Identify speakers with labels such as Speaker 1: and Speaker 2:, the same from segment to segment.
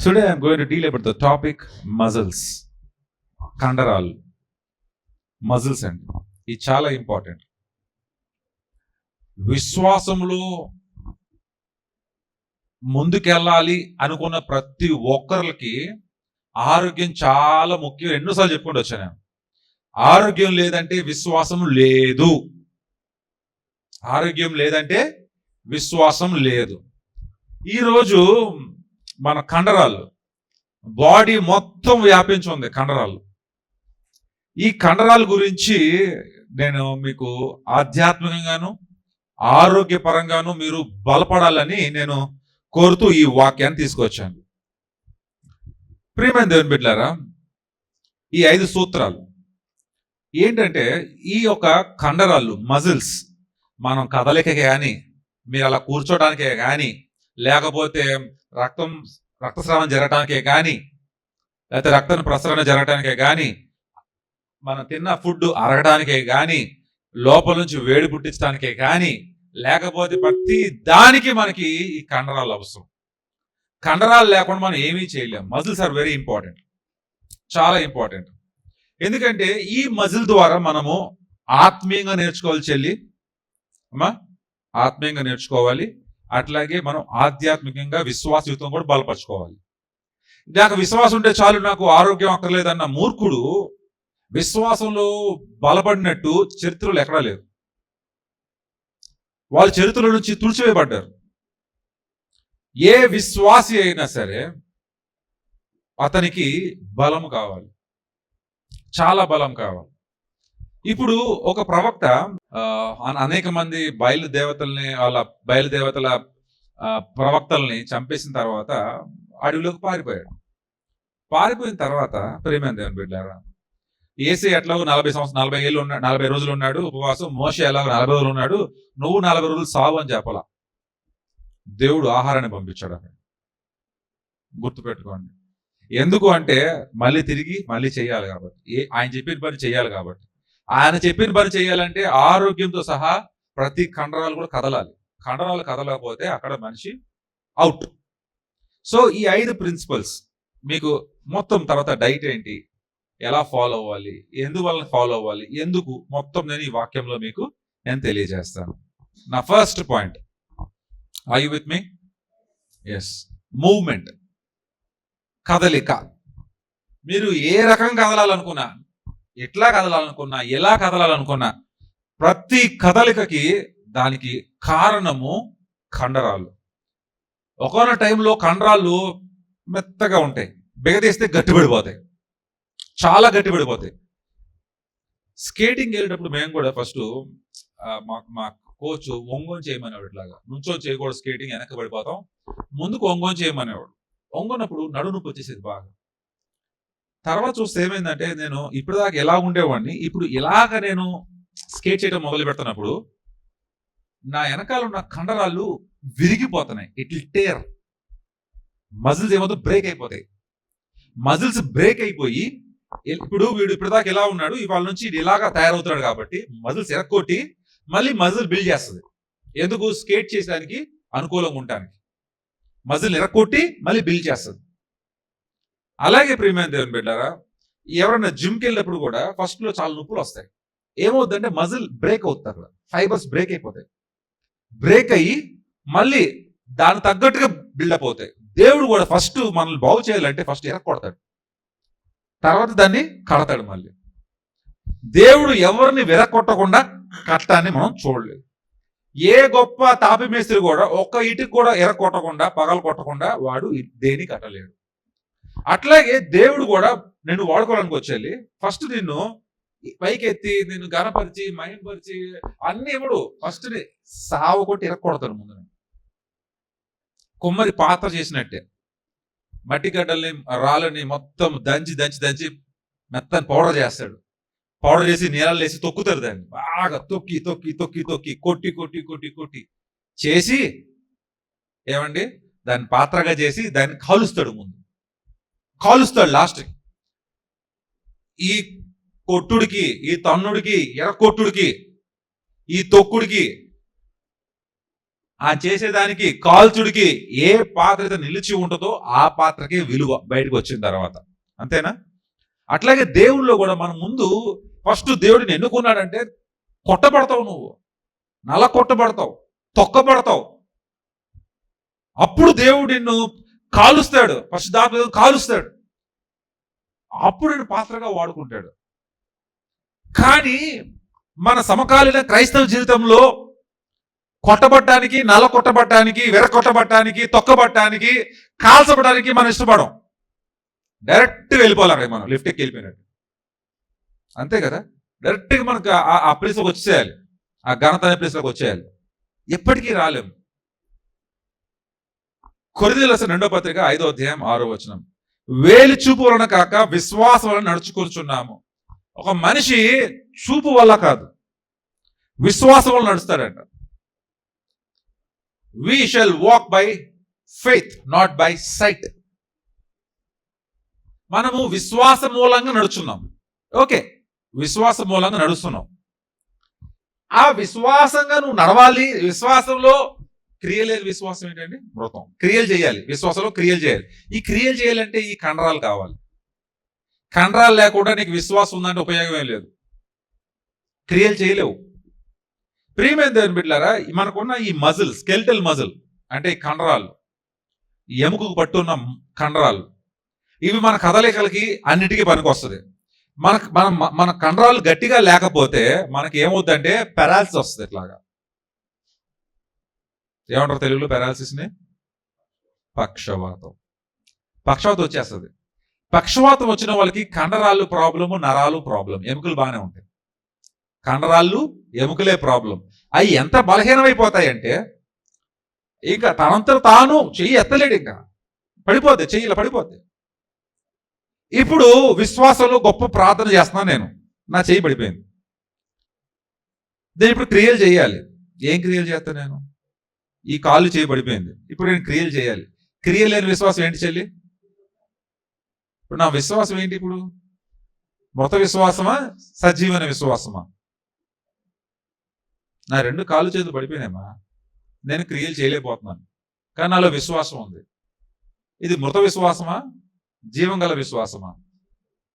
Speaker 1: Today I'm going to deal about the topic muscles. కండరాలు, muscles అండి. ఇది చాలా ఇంపార్టెంట్. విశ్వాసంలో ముందుకెళ్ళాలి అనుకున్న ప్రతి ఒక్కరికి ఆరోగ్యం చాలా ముఖ్యం. ఎన్నోసార్లు చెప్పుకుంటూ వచ్చాను నేను. ఆరోగ్యం లేదంటే విశ్వాసం లేదు. ఆరోగ్యం లేదంటే విశ్వాసం లేదు. ఈరోజు మన కండరాలు, బాడీ మొత్తం వ్యాపించి ఉంది కండరాలు. ఈ కండరాల గురించి నేను మీకు ఆధ్యాత్మికంగాను ఆరోగ్యపరంగాను మీరు బలపడాలని నేను కోరుతూ ఈ వాక్యాన్ని తీసుకొచ్చాను. ప్రియమైన దేవుని బిడ్డలారా, ఈ 5 సూత్రాలు ఏంటంటే, ఈ యొక్క కండరాలు, మజిల్స్, మనం కదలిక కానీ, మీరు అలా కూర్చోడానికే కానీ, లేకపోతే రక్తస్రావం జరగటానికే కానీ, లేకపోతే రక్తం ప్రసరణ జరగటానికే కానీ, మనం తిన్న ఫుడ్ అరగడానికే కానీ, లోపల నుంచి వేడి పుట్టించడానికే కానీ, లేకపోతే ప్రతి దానికి మనకి ఈ కండరాలు అవసరం. కండరాలు లేకుండా మనం ఏమీ చేయలేం. మజిల్స్ ఆర్ వెరీ ఇంపార్టెంట్, చాలా ఇంపార్టెంట్. ఎందుకంటే ఈ మజిల్ ద్వారా మనము ఆత్మీయంగా నేర్చుకోవాలి చెల్లి అమ్మా, ఆత్మీయంగా నేర్చుకోవాలి. అట్లాగే మనం ఆధ్యాత్మికంగా విశ్వాసయుతం కూడా బలపరచుకోవాలి. నాకు విశ్వాసం ఉంటే చాలు, నాకు ఆరోగ్యం అక్కర్లేదన్న మూర్ఖుడు విశ్వాసంలో బలపడినట్టు చరిత్రలో ఎక్కడా లేదు. వాళ్ళ చరిత్రల నుంచి తుడిచివేయబడ్డారు. ఏ విశ్వాసి అయినా సరే అతనికి బలం కావాలి, చాలా బలం కావాలి. ఇప్పుడు ఒక ప్రవక్త అనేక మంది వాళ్ళ బయలుదేవతల ప్రవక్తల్ని చంపేసిన తర్వాత అడవిలోకి పారిపోయాడు. పారిపోయిన తర్వాత ప్రియమైన దేవుని బిడ్డలారా, ఏసీ ఎట్లాగో 40 రోజులు ఉన్నాడు ఉపవాసం. మోషే ఎలాగో 40 రోజులు ఉన్నాడు. నువ్వు 40 రోజులు సావు అని చెప్పాల. దేవుడు ఆహారాన్ని పంపించాడు అక్కడ. గుర్తుపెట్టుకోండి. ఎందుకు అంటే మళ్ళీ చేయాలి కాబట్టి, ఆయన చెప్పిన పని చేయాలి కాబట్టి. ఆయన చెప్పిన పని చేయాలంటే ఆరోగ్యంతో సహా ప్రతి కండరాలు కూడా కదలాలి. కండరాలు కదలకపోతే అక్కడ మనిషి అవుట్. సో ఈ 5 ప్రిన్సిపల్స్ మీకు మొత్తం, తర్వాత డైట్ ఏంటి, ఎలా ఫాలో అవ్వాలి, ఎందువల్ల ఫాలో అవ్వాలి, ఎందుకు, మొత్తం నేను ఈ వాక్యంలో మీకు నేను తెలియజేస్తాను. నా first point, are you with me? Yes, movement, కదలిక. మీరు ఏ రకం కదలాలనుకున్నా, ఎట్లా కదలాలనుకున్నా, ఎలా కదలాలనుకున్నా, ప్రతి కదలికకి దానికి కారణము కండరాలు. ఒకనొక టైంలో కండరాలు మెత్తగా ఉంటాయి, బిగదీస్తే గట్టిపడిపోతాయి, చాలా గట్టిపడిపోతాయి. స్కేటింగ్ వెళ్ళేటప్పుడు మేము కూడా ఫస్ట్ మా కోచ్ ఒంగోని చేయమనేవాడు. ఇట్లాగా నుంచో చేయకూడదు, స్కేటింగ్ వెనక్కి పడిపోతాం, ముందుకు ఒంగోని చేయమనేవాడు. ఒంగోనప్పుడు నడు నొప్పి వచ్చేసేది బాగా. తర్వాత చూస్తే ఏమైందంటే, నేను ఇప్పటిదాకా ఎలా ఉండేవాడిని, ఇప్పుడు ఇలాగ నేను స్కేట్ చేయడం మొదలు పెడుతున్నప్పుడు నా వెనకాల ఉన్న కండరాలు విరిగిపోతున్నాయి. It will tear. మజిల్స్ ఏమవుతుంది, బ్రేక్ అయిపోతాయి. మజిల్స్ బ్రేక్ అయిపోయి, ఇప్పుడు వీడు ఇప్పటిదాకా ఎలా ఉన్నాడు, ఇవాళ నుంచి ఇలాగా తయారవుతున్నాడు కాబట్టి మజిల్స్ ఎరక్కొట్టి మళ్ళీ మజిల్ బిల్డ్ చేస్తుంది. ఎందుకు? స్కేట్ చేసడానికి అనుకూలంగా ఉండటానికి మజిల్ ఎరక్కొట్టి మళ్ళీ బిల్డ్ చేస్తుంది. అలాగే ప్రియమైన దేవుని బిడ్డారా, ఎవరైనా జిమ్కి వెళ్ళినప్పుడు కూడా ఫస్ట్ లో చాలా నొప్పులు వస్తాయి. ఏమవుతుందంటే మజిల్ బ్రేక్ అవుతుంది, అక్కడ ఫైబర్స్ బ్రేక్ అయిపోతాయి. బ్రేక్ అయ్యి మళ్ళీ దానికి తగ్గట్టుగా బిల్డప్ అవుతాయి. దేవుడు కూడా ఫస్ట్ మనల్ని బాగు చేయాలంటే ఫస్ట్ ఎరక్కొడతాడు, తర్వాత దాన్ని కడతాడు. మళ్ళీ దేవుడు ఎవరిని విరక్కొట్టకుండా కట్టడాన్ని మనం చూడలేదు. ఏ గొప్ప తాపి మేస్త్రి కూడా ఒక్క ఇటుకు కూడా ఎరక్కొట్టకుండా, పగలు కొట్టకుండా వాడు దేని కట్టలేడు. అట్లాగే దేవుడు కూడా నిన్ను వాడుకోవడానికి వచ్చేది ఫస్ట్ నిన్ను పైకెత్తి, నిన్ను గనపరిచి, మయంపరిచి అన్ని ఇవ్వడు. ఫస్ట్ సావు కొట్టి ఎరక్కొడతాడు. ముందు కుమ్మరి పాత్ర చేసినట్టే మట్టి గడ్డల్ని, రాళ్ళని మొత్తం దంచి దంచి దంచి మెత్తని పౌడర్ చేస్తాడు. పౌడర్ చేసి నీళ్ళలో వేసి తొక్కుతారు. దాన్ని బాగా తొక్కి తొక్కి తొక్కి తొక్కి కొట్టి కొట్టి కొట్టి కొట్టి చేసి ఏమండి దాన్ని పాత్రగా చేసి దాన్ని కాలుస్తాడు. ముందు కాలుస్తాడు. లాస్ట్ ఈ కొట్టుడికి, ఈ తన్నుడికి, ఎరకొట్టుడికి, ఈ తొక్కుడికి ఆ చేసేదానికి కాల్చుడికి ఏ పాత్ర అయితే నిలిచి ఉంటుందో ఆ పాత్రకి విలువ బయటకు వచ్చిన తర్వాత. అంతేనా? అట్లాగే దేవుళ్ళో కూడా మనం ముందు ఫస్ట్ దేవుడిని ఎన్నుకున్నాడంటే కొట్టబడతావు, నువ్వు నల కొట్టబడతావు, తొక్కబడతావు. అప్పుడు దేవుడు నిన్ను కాలుస్తాడు, ఫస్ట్ దాని కాలుస్తాడు, అప్పుడు నేను పాత్రగా వాడుకుంటాడు. కానీ మన సమకాలీన క్రైస్తవ జీవితంలో కొట్టబట్టడానికి, నల కొట్టబట్టడానికి, వెరకొట్టబట్టడానికి, తొక్కబట్టడానికి, కాల్చబడడానికి మనం ఇష్టపడం. డైరెక్ట్ వెళ్ళిపోవాలి, మనం లిఫ్ట్ ఎక్కి వెళ్ళిపోయినట్టు. అంతే కదా? డైరెక్ట్గా మనకు ఆ ప్లేస్లోకి వచ్చేయాలి, ఆ ఘనత అనే ప్లేస్లోకి వచ్చేయాలి. ఎప్పటికీ రాలేము. కొరింథీయులకు రాసిన 2వ పత్రిక 5వ అధ్యాయం 6వ వచనం, వేలి చూపు వలన కాక విశ్వాసం వలన నడుచుకుంటున్నాము. ఒక మనిషి చూపు వల్ల కాదు, విశ్వాసం వల్ల నడుస్తాడంట. We shall walk by faith, not by sight. మనము విశ్వాస మూలంగా నడుచున్నాం. ఓకే, విశ్వాస మూలంగా నడుస్తున్నాం. ఆ విశ్వాసంగా నువ్వు నడవాలి. విశ్వాసంలో క్రియలేని విశ్వాసం ఏంటండి? మృతం. క్రియలు చేయాలి, విశ్వాసంలో క్రియలు చేయాలి. ఈ క్రియలు చేయాలంటే ఈ కండరాలు కావాలి. కండరాలు లేకుండా నీకు విశ్వాసం ఉందంటే ఉపయోగం ఏం లేదు, క్రియలు చేయలేవు. ప్రియమైన దేవుని బిడ్డలారా, మనకున్న ఈ మజిల్, స్కెల్టల్ మజిల్ అంటే ఈ కండరాలు, ఎముకకు పట్టున్న కండరాలు, ఇవి మన కదలికలకి అన్నిటికీ పనికొస్తుంది. మన కండరాలు గట్టిగా లేకపోతే మనకి ఏమవుతుందంటే పెరాలసిస్ వస్తుంది. ఇట్లాగా ఏమంటారు తెలుగులో పెరాలసిస్ని? పక్షవాతం. పక్షవాతం వచ్చేస్తుంది. పక్షవాతం వచ్చిన వాళ్ళకి కండరాలు ప్రాబ్లము, నరాలు ప్రాబ్లం, ఎముకలు బాగానే ఉంటాయి. కండరాళ్ళు, ఎముకలే ప్రాబ్లం. అవి ఎంత బలహీనమైపోతాయంటే ఇంకా తనంతట తాను చెయ్యి ఎత్తలేడు, ఇంకా పడిపోద్ది, చెయ్యి ఇలా పడిపోద్ది. ఇప్పుడు విశ్వాసంలో గొప్ప ప్రార్థన చేస్తున్నాను నేను, నా చెయ్యి పడిపోయింది. నేను ఇప్పుడు క్రియలు చేయాలి. ఏం క్రియలు చేస్తాను నేను? ఈ కాళ్ళు చేయి పడిపోయింది, ఇప్పుడు నేను క్రియలు చేయాలి. క్రియలు లేని విశ్వాసం ఏంటి చెల్లి? ఇప్పుడు నా విశ్వాసం ఏంటి? ఇప్పుడు మృత విశ్వాసమా, సజీవన విశ్వాసమా? నా 2 కాళ్ళు చేతులు పడిపోయినాయమ్మా, నేను క్రియలు చేయలేకపోతున్నాను, కానీ నాలో విశ్వాసం ఉంది. ఇది మృత విశ్వాసమా, జీవం గల విశ్వాసమా?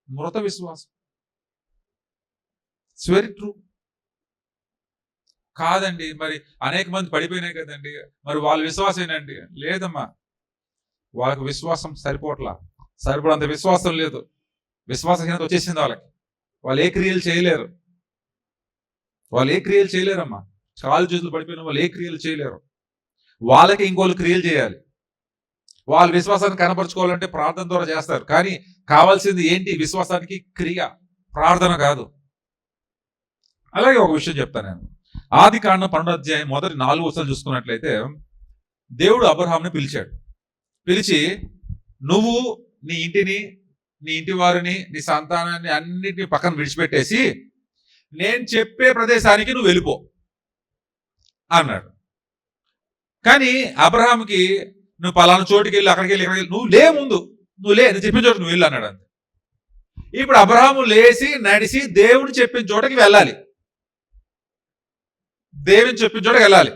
Speaker 1: మృత విశ్వాసం. It's very true. కాదండి, మరి అనేక మంది పడిపోయినాయి కదండి, మరి వాళ్ళ విశ్వాసం ఏంటండి? లేదమ్మా, వాళ్ళకి విశ్వాసం సరిపడంత విశ్వాసం లేదు. విశ్వాసహీనత వచ్చేసింది వాళ్ళకి. వాళ్ళు ఏ క్రియలు చేయలేరమ్మా. కాలు చేతులు పడిపోయిన వాళ్ళు ఏ క్రియలు చేయలేరు. వాళ్ళకి ఇంకోళ్ళు క్రియలు చేయాలి. వాళ్ళ విశ్వాసాన్ని కనపరుచుకోవాలంటే ప్రార్థన ద్వారా చేస్తారు. కానీ కావాల్సింది ఏంటి? విశ్వాసానికి క్రియ, ప్రార్థన కాదు. అలాగే ఒక విషయం చెప్తాను నేను. ఆదికాండం 12వ అధ్యాయం మొదటి 4 వచనాలు చూసుకున్నట్లయితే, దేవుడు అబ్రహాంని పిలిచాడు. పిలిచి, నువ్వు నీ ఇంటిని, నీ ఇంటి వారిని, నీ సంతానాన్ని అన్నిటిని పక్కన విడిచిపెట్టేసి నేను చెప్పే ప్రదేశానికి నువ్వు వెళ్ళిపో అన్నాడు. కానీ అబ్రహాంకి నువ్వు పలానా చోటుకి వెళ్ళి, అక్కడికి వెళ్ళి, నువ్వు లే, ముందు నువ్వు లే, నేను చెప్పిన చోటు నువ్వు వెళ్ళు అన్నాడు. అంతే. ఇప్పుడు అబ్రహాము లేచి నడిచి దేవుడు చెప్పిన చోటకి వెళ్ళాలి. దేవుని చెప్పిన చోటకి వెళ్ళాలి.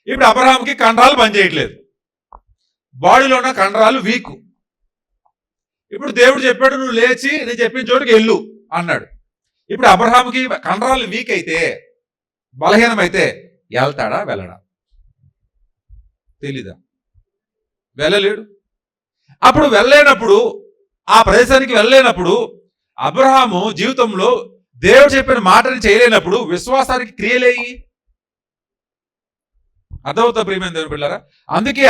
Speaker 1: ఇప్పుడు అబ్రహాంకి కండరాలు పనిచేయట్లేదు, బాడీలో ఉన్న కండరాలు వీక్. ఇప్పుడు దేవుడు చెప్పాడు, నువ్వు లేచి నేను చెప్పిన చోటుకి వెళ్ళు అన్నాడు. ఇప్పుడు అబ్రహాంకి కండరాలు వీక్ అయితే, బలహీనమైతే వెళ్తాడా? వెళ్ళడా? తెలీదా? వెళ్ళలేడు. అప్పుడు వెళ్ళలేనప్పుడు, ఆ ప్రదేశానికి వెళ్ళలేనప్పుడు, అబ్రహాము జీవితంలో దేవుడు చెప్పిన మాటని చేయలేనప్పుడు విశ్వాసానికి క్రియలేయి. అర్థమవుతా ప్రియమైన దేవుని బిడ్డలారా? అందుకే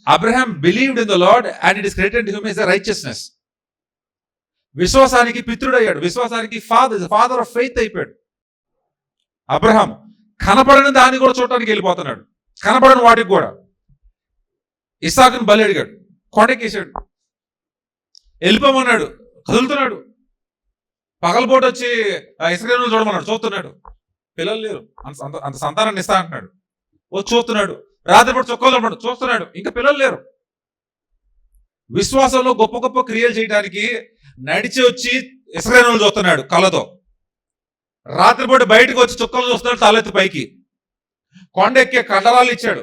Speaker 1: Abraham believed in the Lord and it is credited to him as righteousness. విశ్వాసానికి పితృడయ్యాడు, విశ్వాసానికి ఫాదర్ ఆఫ్ ఫెయిత్ అయిపోయాడు. అబ్రహాం కనపడని దాన్ని కూడా చూడటానికి వెళ్ళిపోతున్నాడు, కనపడని వాటికి కూడా. ఇస్సాకుని బలి అడిగాడు, కొండకేసాడు, వెళ్ళిపోమన్నాడు, కదులుతున్నాడు. పగలపోటు వచ్చి ఇస్రాయేలును చూడమన్నాడు, చూస్తున్నాడు, పిల్లలు లేరు, అంత సంతానాన్ని ఇస్తా అంటున్నాడు, చూస్తున్నాడు. రాత్రిపూట చొక్కోలు చూస్తున్నాడు, ఇంకా పిల్లలు లేరు. విశ్వాసంలో గొప్ప గొప్ప క్రియలు చేయడానికి నడిచి వచ్చి ఇశ్రాయేలును చూస్తున్నాడు కళ్ళతో. రాత్రిపూట బయటకు వచ్చి చుక్కలు చూస్తున్నాడు తలెత్తి పైకి. కొండ ఎక్కే కండరాలు ఇచ్చాడు,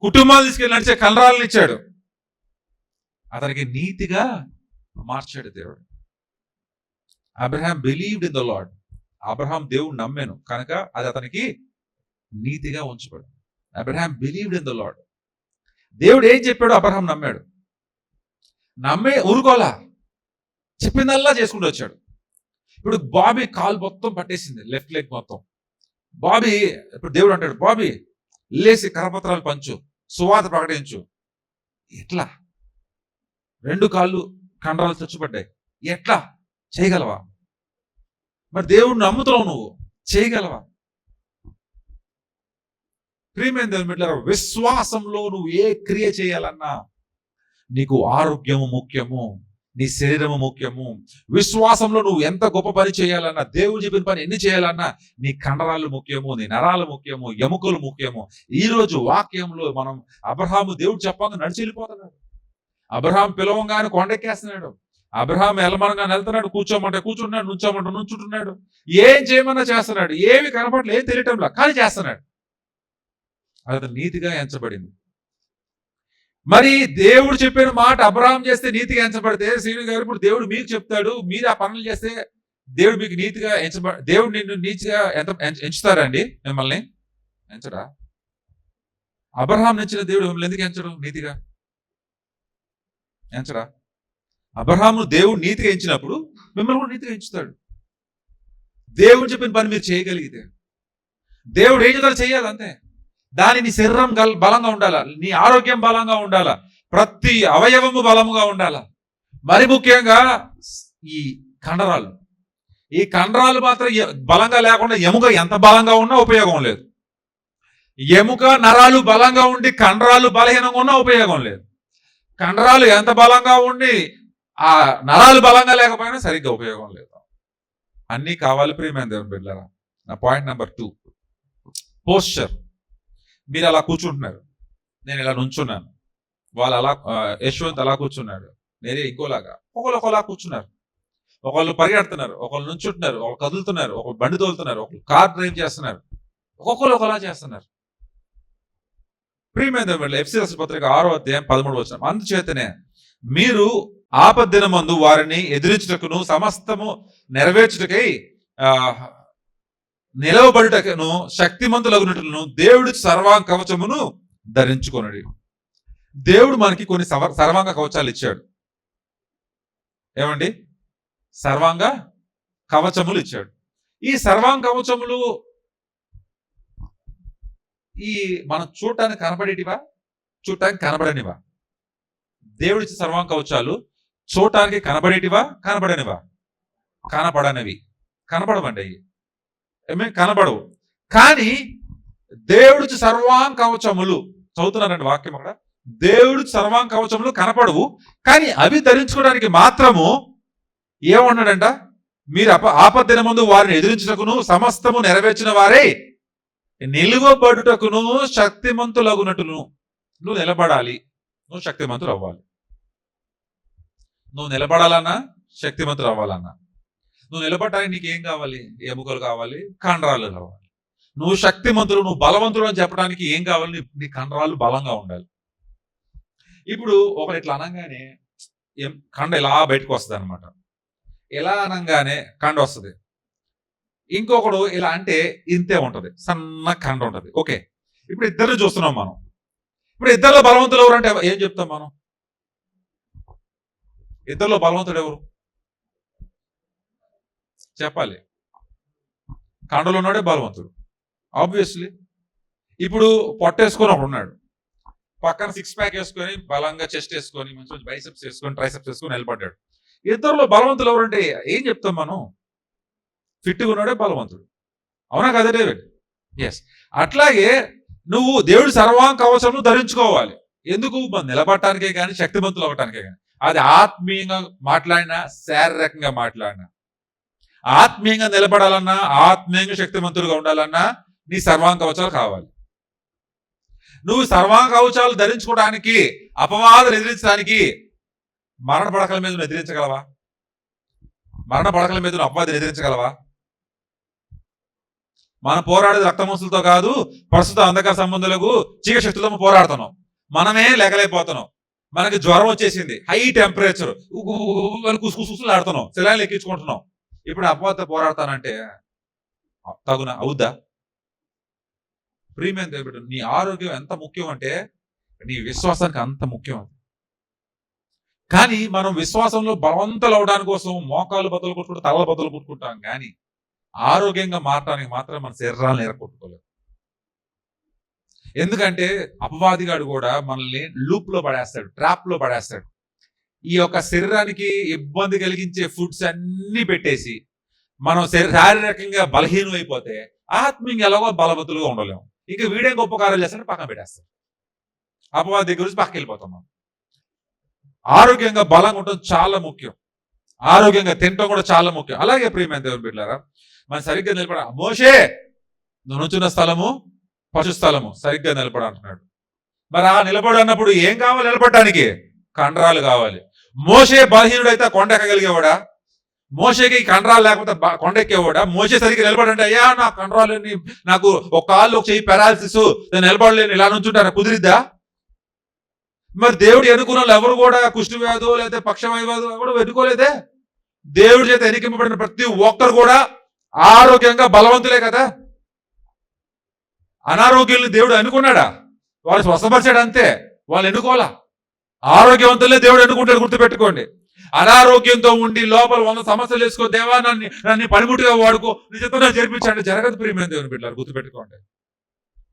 Speaker 1: కుటుంబాలు తీసుకెళ్ళి నడిచే కండరాలను ఇచ్చాడు. అతనికి నీతిగా మార్చాడు దేవుడు. Abraham believed in the Lord. Abraham దేవుడు నమ్మాను కనుక అది అతనికి నీతిగా ఉంచబడు. Abraham believed in the Lord. దేవుడు ఏం చెప్పాడు అబ్రహాం నమ్మాడు. నమ్మే ఊరుకోలా, చెప్పిందల్లా చేసుకుంటూ వచ్చాడు. ఇప్పుడు బాబీ కాలు మొత్తం పట్టేసింది, లెఫ్ట్ లెగ్ మొత్తం. బాబీ ఇప్పుడు దేవుడు అంటాడు, బాబీ లేసి కరపత్రాలు పంచు, సువార్త ప్రకటించు. ఎట్లా? 2 కాళ్ళు కండరాలు చచ్చుపడ్డాయి, ఎట్లా చేయగలవా? మరి దేవుడిని నమ్ముతున్నావు, నువ్వు చేయగలవా? ప్రియమైన దేవుని బిడ్డలారా, విశ్వాసంలో నువ్వు ఏ క్రియ చేయాలన్నా నీకు ఆరోగ్యము ముఖ్యము, నీ శరీరము ముఖ్యము. విశ్వాసంలో నువ్వు ఎంత గొప్ప పని చేయాలన్నా, దేవుడు చెప్పిన పని ఎన్ని చేయాలన్నా నీ కండరాలు ముఖ్యము, నీ నరాలు ముఖ్యము, ఎముకలు ముఖ్యము. ఈ రోజు వాక్యంలో మనం అబ్రహాము దేవుడు చెప్పంగా నడిచి వెళ్ళిపోతున్నాడు. అబ్రహాం పిలవంగానే కొండెక్కేస్తున్నాడు. అబ్రహాం ఎలమనగా వెళ్తున్నాడు, కూర్చోమంటే కూర్చుంటున్నాడు, నుంచోమంటే నుంచుంటున్నాడు, ఏం చేయమన్నా చేస్తున్నాడు. ఏమి కనపడలేదు, ఏం తెలియటంలా, కానీ చేస్తున్నాడు. అది నీతిగా ఎంచబడింది. మరి దేవుడు చెప్పిన మాట అబ్రహాం చేస్తే నీతిగా ఎంచబడితే, శ్రీను గారు ఇప్పుడు దేవుడు మీకు చెప్తాడు, మీరు ఆ పనులు చేస్తే దేవుడు మీకు నీతిగా దేవుడు నిన్ను నీతిగా ఎంచుతారండి? మిమ్మల్ని ఎంచడా? అబ్రహాం ఎంచిన దేవుడు మిమ్మల్ని ఎందుకు ఎంచడు? నీతిగా ఎంచడా? అబ్రహాము దేవుడు నీతిగా ఎంచినప్పుడు మిమ్మల్ని కూడా నీతిగా ఎంచుతాడు. దేవుడు చెప్పిన పని మీరు చేయగలిగితే, దేవుడు ఏం చేయాలో చేయాలి అంతే. దాని నీ శరీరం బలంగా ఉండాలా, నీ ఆరోగ్యం బలంగా ఉండాలా, ప్రతి అవయవము బలముగా ఉండాలా. మరి ముఖ్యంగా ఈ కండరాలు, ఈ కండరాలు మాత్రం బలంగా లేకుండా ఎముక ఎంత బలంగా ఉన్నా ఉపయోగం లేదు. ఎముక నరాలు బలంగా ఉండి కండరాలు బలహీనంగా ఉన్నా ఉపయోగం లేదు. కండరాలు ఎంత బలంగా ఉండి ఆ నరాలు బలంగా లేకపోయినా సరిగ్గా ఉపయోగం లేదు. అన్నీ కావాలి ప్రియమైన దేవుని బిడ్డలారా. నా పాయింట్ నెంబర్ 2, పోస్చర్. మీరు అలా కూర్చుంటున్నారు, నేను ఇలా నుంచున్నాను, వాళ్ళు అలా, యశ్వంత్ అలా కూర్చున్నాడు, నేనే ఇంకోలాగా, ఒకళ్ళొకలా కూర్చున్నారు. ఒకళ్ళు పరిగెడుతున్నారు, ఒకళ్ళు నుంచుంటున్నారు, ఒకళ్ళు కదులుతున్నారు, ఒకళ్ళు బండి తోలుతున్నారు, ఒకళ్ళు కార్ డ్రైవ్ చేస్తున్నారు, ఒక్కొక్కరు ఒకలా చేస్తున్నారు. ప్రియమైన ఎఫ్ఎసీ రాసిన పత్రిక 6వ అధ్యాయం 13వ వచనం, అందుచేతనే మీరు ఆపద్దినమందు వారిని ఎదిరించుటకును సమస్తము నెరవేర్చుటకై నిలవబడుటకును శక్తిమంతులగునట్లును దేవుడి సర్వాంగ కవచమును ధరించుకొనుడి. దేవుడు మనకి కొన్ని సర్వాంగ కవచాలు ఇచ్చాడు. ఏమండి? సర్వాంగ కవచములు ఇచ్చాడు. ఈ సర్వాంగ కవచములు ఈ మనం చూడటానికి కనబడేటివా, చూడటానికి కనబడనివా? దేవుడిచ్చిన సర్వాంగ కవచాలు చూడటానికి కనబడేటివా, కనబడనివా? కనబడనివి. కనబడవండి అవి, ఏమే కనబడవు. కానీ దేవుడిచ్చిన సర్వాంగ కవచములు, చదువుతున్నారండి వాక్యం అక్కడ, దేవుడి సర్వాంగ కవచములు కనపడవు, కానీ అవి ధరించుకోవడానికి మాత్రము ఏమన్నాడంట, మీరు ఆపద్దినమందు వారిని ఎదిరించుటకును సమస్తము నెరవేర్చిన వారే నిలువబడుటకును శక్తిమంతులగునట్టును. నువ్వు నిలబడాలి, నువ్వు శక్తిమంతులు అవ్వాలి. నువ్వు నిలబడాలన్నా, శక్తిమంతులు అవ్వాలన్నా, నువ్వు నిలబడటానికి నీకు ఏం కావాలి? ఎముకలు కావాలి, కండరాలు కావాలి. నువ్వు శక్తిమంతులు, నువ్వు బలవంతుడు అని చెప్పడానికి ఏం కావాలి? నీ కండరాలు బలంగా ఉండాలి. ఇప్పుడు ఒకరు ఇట్లా అనగానే కండ ఇలా బయటకు వస్తుంది అనమాట. ఇలా అనగానే కండ వస్తుంది. ఇంకొకడు ఇలా అంటే ఇంతే ఉంటది, సన్న కండ ఉంటది. ఓకే, ఇప్పుడు ఇద్దరు చూస్తున్నాం మనం. ఇప్పుడు ఇద్దరిలో బలవంతులు ఎవరు అంటే ఏం చెప్తాం మనం? ఇద్దరిలో బలవంతుడు ఎవరు చెప్పాలి? కండలో ఉన్నాడే బలవంతుడు, ఆబ్వియస్లీ. ఇప్పుడు పొట్టేసుకొని ఒకడు ఉన్నాడు, పక్కన 6 ప్యాక్ వేసుకొని బలంగా చెస్ట్ వేసుకొని మంచి బైసెప్స్ వేసుకొని ట్రైసెప్స్ వేసుకొని నిలబడ్డాడు. ఇద్దరిలో బలవంతులు ఎవరంటే ఏం చెప్తాం మనం? ఫిట్గా ఉన్నాడే బలవంతుడు. అవునా కదా డేవిడ్? ఎస్. అట్లాగే నువ్వు దేవుడి సర్వాంగ కవచమును ధరించుకోవాలి. ఎందుకు? నిలబడటానికే కానీ, శక్తిమంతులు అవ్వటానికే కానీ. అది ఆత్మీయంగా మాట్లాడినా, శారీరకంగా మాట్లాడినా. ఆత్మీయంగా నిలబడాలన్నా, ఆత్మీయంగా శక్తిమంతులుగా ఉండాలన్నా నీ సర్వాంగ కవచాలు కావాలి. నువ్వు సర్వాంగ కవచాలు ధరించుకోవడానికి, అపవాదాలు ఎదిరించడానికి మరణ పడకల మీద నువ్వు ఎదిరించగలవా? మరణ పడకల మీద నువ్వు అపవాదాలు ఎదిరించగలవా? మనం పోరాడేది రక్తమంసులతో కాదు, ప్రస్తుత అంధకార సంబంధులకు చీకటి శక్తులతో పోరాడుతున్నాం. మనమే లేకలేకపోతున్నాం. మనకి జ్వరం వచ్చేసింది, హై టెంపరేచర్, కుసుకుసులు ఆడుతున్నాం, సెలైన్లు ఎక్కించుకుంటున్నాం. ఇప్పుడు అపవాదితో పోరాడతానంటే తగున అవుద్దా? ప్రియమైన దేవుడు, నీ ఆరోగ్యం ఎంత ముఖ్యం అంటే నీ విశ్వాసానికి అంత ముఖ్యం. కానీ మనం విశ్వాసంలో బలవంతులు అవడానికి కోసం మోకాలు బద్దలు కొట్టుకుంటాం, తలల బద్దలు కొట్టుకుంటాం. కానీ ఆరోగ్యంగా మారడానికి మాత్రం మన శరీరాలను ఎరగొట్టుకోలేదు. ఎందుకంటే అపవాదిగాడు కూడా మనల్ని లూప్ లో పడేస్తాడు, ట్రాప్ లో పడేస్తాడు. ఈ యొక్క శరీరానికి ఇబ్బంది కలిగించే ఫుడ్స్ అన్ని పెట్టేసి మనం శారీరకంగా బలహీనం అయిపోతే ఆత్మీయంగా ఎలాగో బలవంతులుగా ఉండలేము. ఇక వీడేం గొప్ప కార్యాలు చేస్తాడు పక్కన పెట్టేస్తాడు. అపవాది దగ్గర నుంచి పక్కకి వెళ్ళిపోతాం. మనం ఆరోగ్యంగా బలంగా ఉండడం చాలా ముఖ్యం. ఆరోగ్యంగా తినడం కూడా చాలా ముఖ్యం. అలాగే ప్రియమైన దేవుని బిడ్డలారా, మనం సరిగ్గా నిలబడ. మోషే, నువ్వు నుంచున్న స్థలము పశు స్థలము, సరిగ్గా నిలబడ అంటున్నాడు. మరి ఆ నిలబడి అన్నప్పుడు ఏం కావాలి? నిలబడటానికి కండరాలు కావాలి. మోషే బలహీనుడైతే కొండ ఎక్కగలిగేవాడా? మోషేకి కండరాలు లేకపోతే కొండ ఎక్కేవాడా? మోషే సరిగ్గా నిలబడంటే, అయ్యా నా కండరాలు, నాకు ఒక కాళ్ళు ఒక చెయ్యి పెరాలసిస్, నేను నిలబడలేను, ఇలా నుంచుంటారా? కుదిరిద్దా? మరి దేవుడు ఎన్నుకున్న వాళ్ళు ఎవరు కూడా కుష్టి వ్యాధు లేదా పక్షవాయు ఎవరు ఎన్నుకోలేదే. దేవుడి చేత ఎన్నికబడిన ప్రతి ఒక్కరు కూడా ఆరోగ్యంగా బలవంతులే కదా. అనారోగ్యాలను దేవుడు అనుకున్నాడా? వాళ్ళు స్వస్థపరిచాడు అంతే, వాళ్ళు ఎన్నుకోవాలా. ఆరోగ్యవంతులే దేవుడు ఎన్నుకుంటాడు, గుర్తుపెట్టుకోండి. అనారోగ్యంతో ఉండి లోపల 100 సమస్యలు వేసుకో, దేవా నన్ను పనిముట్టుగా వాడుకో, నిజంగా జరిపించండి, జరగదు ప్రియమైన దేవుని బిడ్డలారా, గుర్తుపెట్టుకోండి.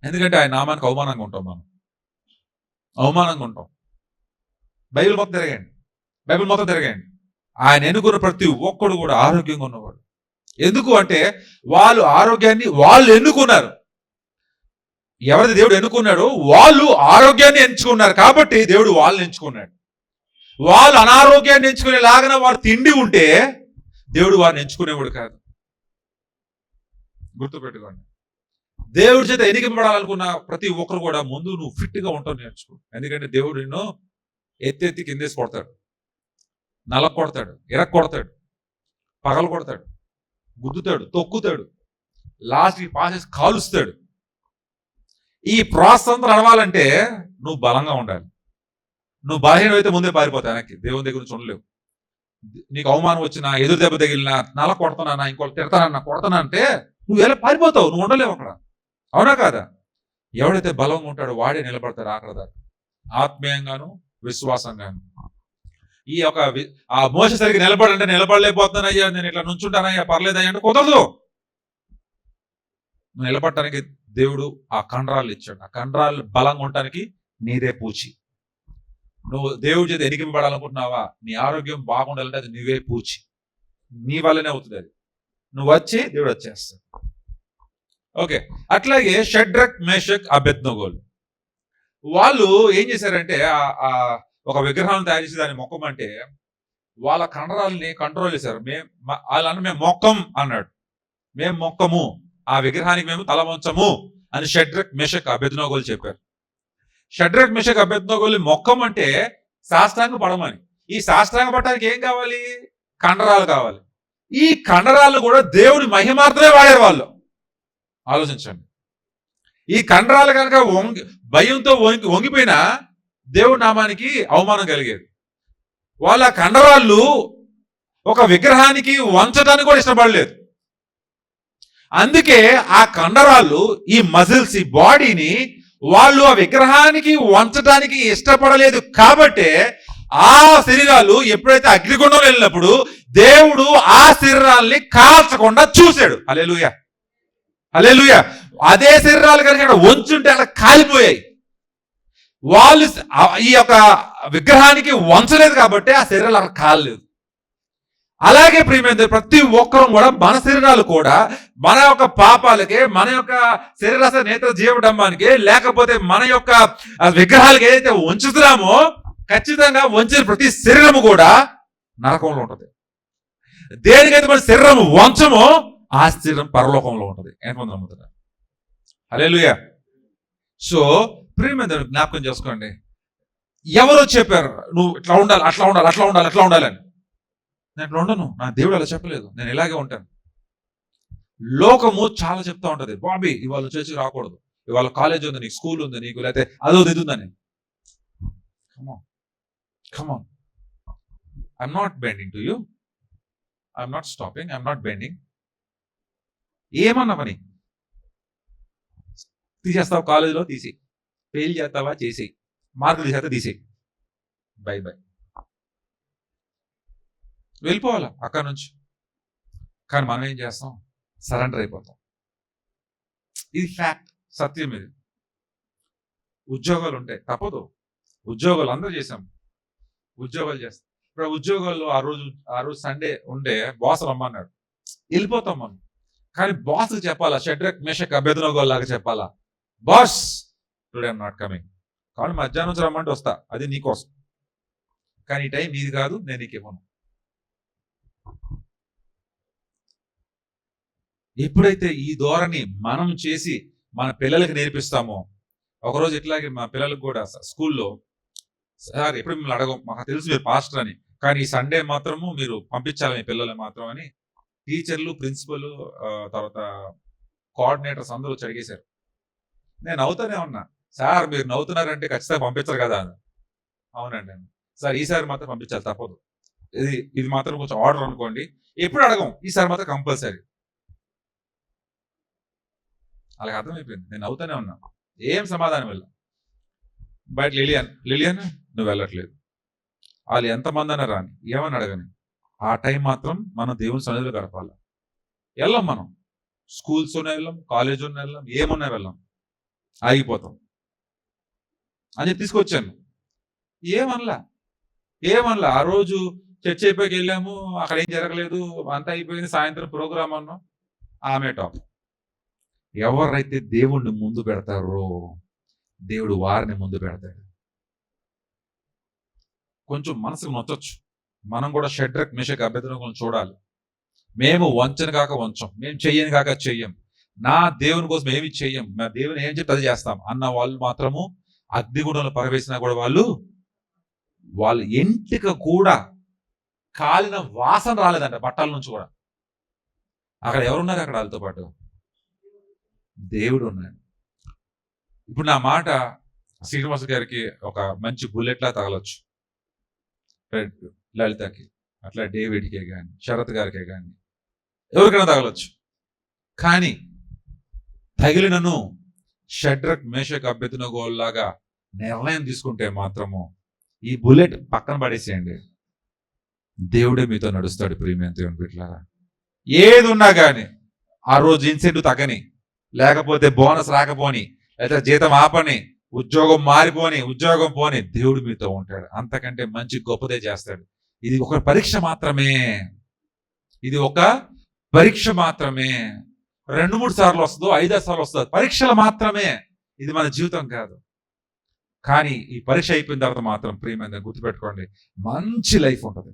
Speaker 1: ఎందుకంటే ఆయన నామానికి అవమానంగా ఉంటాం, మనం అవమానంగా ఉంటాం. బైబిల్ మొత్తం తిరగండి. ఆయన ఎన్నుకున్న ప్రతి ఒక్కడు కూడా ఆరోగ్యంగా ఉన్నవాడు. ఎందుకు అంటే వాళ్ళు ఆరోగ్యాన్ని వాళ్ళు ఎన్నుకున్నారు. ఎవరైతే దేవుడు ఎన్నుకున్నాడో వాళ్ళు ఆరోగ్యాన్ని ఎంచుకున్నారు కాబట్టి దేవుడు వాళ్ళని ఎంచుకున్నాడు. వాళ్ళు అనారోగ్యాన్ని ఎంచుకునేలాగా వారు తిండి ఉంటే దేవుడు వారిని ఎంచుకునేవాడు కాదు. గుర్తుపెట్టుకోండి. దేవుడి చేత ఎన్నికబడాలనుకున్న ప్రతి ఒక్కరు కూడా ముందు నువ్వు ఫిట్ గా ఉంటావు నేర్చుకో. ఎందుకంటే దేవుడు నిన్ను ఎత్తెత్తి కిందేసి కొడతాడు, నలక కొడతాడు, ఇరక్ కొడతాడు, పగలు కొడతాడు, గుద్దుతాడు, తొక్కుతాడు, లాస్ట్కి పాసేసి కాలుస్తాడు. ఈ ప్రాసెస్ అంతా నడవాలంటే నువ్వు బలంగా ఉండాలి. నువ్వు బలహీనం అయితే ముందే పారిపోతావు వెనక్కి, దేవుని దగ్గర నుంచి ఉండలేవు. నీకు అవమానం వచ్చినా, ఎదురు దెబ్బ తగిలినా, నల కొడతానా, ఇంకోటి తిడతానన్నా, కొడతానా అంటే నువ్వు ఎలా పారిపోతావు, నువ్వు ఉండలేవు అక్కడ. అవునా కాదా? ఎవడైతే బలంగా ఉంటాడో వాడే నిలబడతాడు ఆఖరి దాకా, ఆత్మీయంగాను విశ్వాసంగాను. ఈ యొక్క ఆ మోస సరిగ్గా నిలబడంటే నిలబడలేకపోతున్నానయ్యా, నేను ఇట్లా నుంచుంటానయ్యా, పర్లేదయ్యా అంటే కుదరదు. నువ్వు నిలబడటానికి దేవుడు ఆ కండరాలు ఇచ్చాడు. ఆ కండరాలు బలంగా ఉండటానికి నీదే పూచి. నువ్వు దేవుడి చేత ఎనికింపబడాలనుకుంటున్నావా? నీ ఆరోగ్యం బాగుండాలంటే అది నీవే పూచి, నీ వల్లనే అవుతుంది. అది నువ్వు వచ్చి దేవుడు వచ్చేస్తాడు. ఓకే. అట్లాగే షడ్రక్, మేషక్, అబేద్నెగోలు వాళ్ళు ఏం చేశారంటే ఒక విగ్రహాన్ని తయారు చేసి దాన్ని మొక్కమంటే వాళ్ళ కండరాలని కంట్రోల్ చేశారు. వాళ్ళన్న మేము మొక్కం అన్నాడు, మేము మొక్కము, ఆ విగ్రహానికి మేము తల వంచము అని షడ్రక్, మేషక్, అబేద్నెగోలు చెప్పారు. షడ్రక్, మేషక్, అబేద్నెగోలు మొక్కం అంటే సాష్టాంగ పడమని. ఈ సాష్టాంగ పడటానికి ఏం కావాలి? కండరాలు కావాలి. ఈ కండరాలు కూడా దేవుని మహిమార్థమే వాడారు వాళ్ళు. ఆలోచించండి. ఈ కండరాలు కనుక భయంతో వంగిపోయినా దేవుడి నామానికి అవమానం కలిగేది. వాళ్ళ కండరాళ్ళు ఒక విగ్రహానికి వంచడానికి కూడా ఇష్టపడలేదు. అందుకే ఆ కండరాళ్ళు, ఈ మజిల్స్, ఈ బాడీని వాళ్ళు ఆ విగ్రహానికి వంచడానికి ఇష్టపడలేదు. కాబట్టి ఆ శరీరాలు ఎప్పుడైతే అగ్నిగుండంలో వెళ్ళినప్పుడు దేవుడు ఆ శరీరాల్ని కాల్చకుండా చూశాడు. హల్లెలూయా, హల్లెలూయా. అదే శరీరాలు కనుక వంచుంటే అలా కాలిపోయాయి. వాళ్ళు ఈ యొక్క విగ్రహానికి వంచలేదు కాబట్టి ఆ శరీరాలు అలా కాలలేదు. అలాగే ప్రియమైన ప్రతి ఒక్కరూ కూడా మన శరీరాలు కూడా మన యొక్క పాపాలకే, మన యొక్క శరీరస నేత్ర జీవడంబానికి, లేకపోతే మన యొక్క విగ్రహాలకి ఏదైతే వంచుతున్నామో ఖచ్చితంగా వంచిన ప్రతి శరీరము కూడా నరకంలో ఉంటుంది. దేనికైతే మన శరీరం వంచమో ఆ శరీరం పరలోకంలో ఉంటుంది. ఎంతమంది నమ్ముతారు? హల్లెలూయా. సో ప్రియమైన జ్ఞాపకం చేసుకోండి. ఎవరో చెప్పారు నువ్వు ఇట్లా ఉండాలి, అట్లా ఉండాలి, అట్లా ఉండాలి, అట్లా ఉండాలని. నేను అట్లా ఉండను, నా దేవుడు అలా చెప్పలేదు, నేను ఇలాగే ఉంటాను. లోకము చాలా చెప్తా ఉంటది, బాబీ ఇవాళ చర్చికి రాకూడదు, ఇవాళ కాలేజ్ ఉంది నీకు, స్కూల్ ఉంది నీకు, లేకపోతే అదో ఇది ఉందని. Come on, I'm not bending to you, I'm not stopping, I'm not bending. ఏమన్నా పని తీసేస్తావు కాలేజీలో, తీసి ఫెయిల్ చేస్తావా చేసి, మార్కులు తీసేస్తే తీసేయి, బై బై, వెళ్ళిపోవాలా అక్కడ నుంచి. కానీ మనం ఏం చేస్తాం, సరెండర్ అయిపోతాం. ఇది ఫ్యాక్ట్, సత్యం ఇది. ఉద్యోగాలు ఉంటాయి, తప్పదు, ఉద్యోగాలు అందరూ చేసాం, ఉద్యోగాలు చేస్తాం. ఇప్పుడు ఉద్యోగాల్లో ఆ రోజు సండే ఉండే బాస్ రమ్మన్నాడు, వెళ్ళిపోతాం మనం. కానీ బాస్ చెప్పాలా, షడ్రక్ మేషక్ అబేద్నెగో లాగా చెప్పాలా, boss today I'm not coming, కాబట్టి మధ్యాహ్నం నుంచి రమ్మంటే వస్తా, అది నీకోసం, కానీ ఈ టైం నీది కాదు, నేను నీకేమను. ఎప్పుడైతే ఈ ధోరణి మనం చేసి మన పిల్లలకి నేర్పిస్తామో, ఒకరోజు ఇట్లాగే మా పిల్లలకు కూడా స్కూల్లో, సార్ ఎప్పుడు మిమ్మల్ని అడగం, మాకు తెలుసు మీరు పాస్టర్ అని, కానీ ఈ సండే మాత్రము మీరు పంపించాలి మీ పిల్లల్ని మాత్రం అని టీచర్లు, ప్రిన్సిపల్, తర్వాత కోఆర్డినేటర్స్ అందరూ వచ్చి అడిగేశారు. నేను నవ్వుతూనే ఉన్నా, సార్ మీరు నవ్వుతున్నారంటే ఖచ్చితంగా పంపించరు కదా అని. అవునండి సార్, ఈసారి మాత్రం పంపించాలి, తప్పదు, ఇది మాత్రం కొంచెం ఆర్డర్ అనుకోండి, ఎప్పుడు అడగం, ఈసారి మాత్రం కంపల్సరీ. అలాగే అర్థమైపోయింది. నేను నవ్వుతూనే ఉన్నా, ఏం సమాధానం వెళ్ళా. బయట లిలియన్ నువ్వు వెళ్ళట్లేదు, వాళ్ళు ఎంతమంది అన్నా రాని, ఏమని అడగని, ఆ టైం మాత్రం మనం దేవుని సన్నిధిలో గడపాలి. వెళ్ళాం మనం, స్కూల్స్ ఉన్న వెళ్ళాం, కాలేజ్ ఉన్న వెళ్ళాం, ఏమున్నా వెళ్ళాం, ఆగిపోతాం అని చెప్పి తీసుకొచ్చాను. ఏమనలా ఆ రోజు చర్చ్ అయిపోయి వెళ్ళాము, అక్కడ ఏం జరగలేదు, అంతా అయిపోయింది, సాయంత్రం ప్రోగ్రామ్ అన్నాం, ఆమె టాప్. ఎవరైతే దేవుణ్ణి ముందు పెడతారో దేవుడు వారిని ముందు పెడతాడు. కొంచెం మనసుకు నొచ్చొచ్చు, మనం కూడా షడ్రక్ మేషక్ అబేద్నెగోను చూడాలి. మేము వంచను కాక వంచం, మేము చెయ్యని కాక చెయ్యం, నా దేవుని కోసం ఏమి చెయ్యం, మా దేవుని ఏం చెప్తే అది చేస్తాం అన్న వాళ్ళు మాత్రము అగ్నిగుండంలో పరవేసినా కూడా వాళ్ళ ఎంటిక కూడా కాలిన వాసన రాలేదంట, బట్టల నుంచి కూడా. అక్కడ ఎవరున్నారు, అక్కడ వాళ్ళతో పాటు దేవుడు ఉన్నాడు. ఇప్పుడు నా మాట శ్రీనివాస్ గారికి ఒక మంచి బుల్లెట్లా తగలొచ్చు, లలితకి, అట్లా డేవిడ్కే కానీ, శరత్ గారికే కానీ, ఎవరికైనా తగలొచ్చు. కానీ తగిలినను షడ్రక్ మేషక్ అబేద్నెగో లాగా నిర్ణయం తీసుకుంటే మాత్రము ఈ బుల్లెట్ పక్కన పడేసేయండి, దేవుడే మీతో నడుస్తాడు. ప్రియమైన దేవుని బిడ్డలారా, ఏది ఉన్నా కానీ ఆ రోజు ఇన్సెంటివ్ తగ్గని, లేకపోతే బోనస్ రాకపోని, లేదా జీతం ఆపని, ఉద్యోగం మారిపోని, ఉద్యోగం పోని, దేవుడు మీతో ఉంటాడు. అంతకంటే మంచి గొప్పదే చేస్తాడు. ఇది ఒక పరీక్ష మాత్రమే, ఇది ఒక పరీక్ష మాత్రమే. 2-3 సార్లు వస్తుందో, 5-6 సార్లు వస్తుందో, పరీక్షలు మాత్రమే, ఇది మన జీవితం కాదు. కానీ ఈ పరీక్ష అయిపోయిన తర్వాత మాత్రం ప్రియమైన గుర్తుపెట్టుకోండి, మంచి లైఫ్ ఉంటుంది.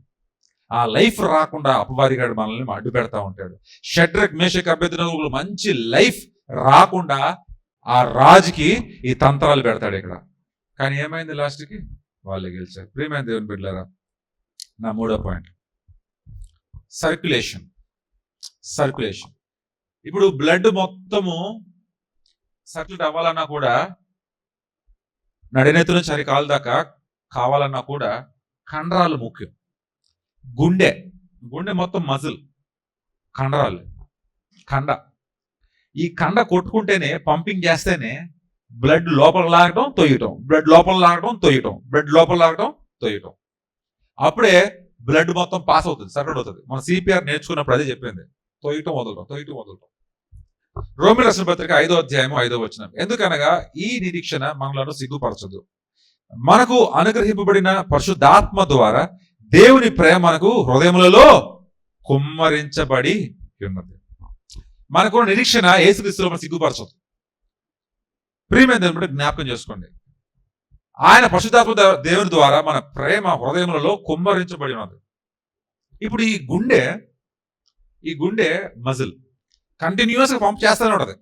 Speaker 1: ఆ లైఫ్ రాకుండా అపవాదిగాడు మనల్ని అడ్డు పెడతా ఉంటాడు. షడ్రక్ మేషక్ అబేద్నెగోలు మంచి లైఫ్ రాకుండా ఆ రాజుకి ఈ తంత్రాలు పెడతాడు ఇక్కడ. కానీ ఏమైంది, లాస్ట్కి వాళ్ళే గెలిచారు. ప్రియమైన దేవుని బిడ్డలారా, నా 3వ పాయింట్ సర్క్యులేషన్. ఇప్పుడు బ్లడ్ మొత్తము సర్క్యులేట్ అవ్వాలన్నా కూడా, నడినెత్తి నుంచి అరికాలు దాకా కావాలన్నా కూడా కండరాలు ముఖ్యం. గుండె మొత్తం మజిల్, కండరాలు, ఈ కండ కొట్టుకుంటేనే, పంపింగ్ చేస్తేనే బ్లడ్ లోపల లాగడం తొయ్యటం, బ్లడ్ లోపల లాగడం తొయ్యటం, బ్లడ్ లోపల లాగడం తొయ్యటం, అప్పుడే బ్లడ్ మొత్తం పాస్ అవుతుంది, సర్క్యులేట్ అవుతుంది. మన సిపిఆర్ నేర్చుకున్నప్పుడు అదే చెప్పింది, తొయ్యటం వదలటం. రోమీయుల రాసిన పత్రిక 5వ అధ్యాయం 5వ వచనం, ఎందుకనగా ఈ నిరీక్షణ మనలను సిగ్గుపరచదు, మనకు అనుగ్రహింపబడిన పరిశుద్ధాత్మ ద్వారా దేవుని ప్రేమ మనకు హృదయములలో కుమ్మరించబడి ఉన్నది. మనకు నిరీక్షణ యేసుక్రీస్తులో మనం సిగ్గుపరచదు. ప్రియమైన దేవుని జ్ఞాపకం చేసుకోండి, ఆయన పరిశుద్ధాత్మ దేవుని ద్వారా మన ప్రేమ హృదయములలో కుమ్మరించబడి ఉన్నది. ఇప్పుడు ఈ గుండె మజిల్ కంటిన్యూస్ గా పంప్ చేస్తూనే ఉంటది,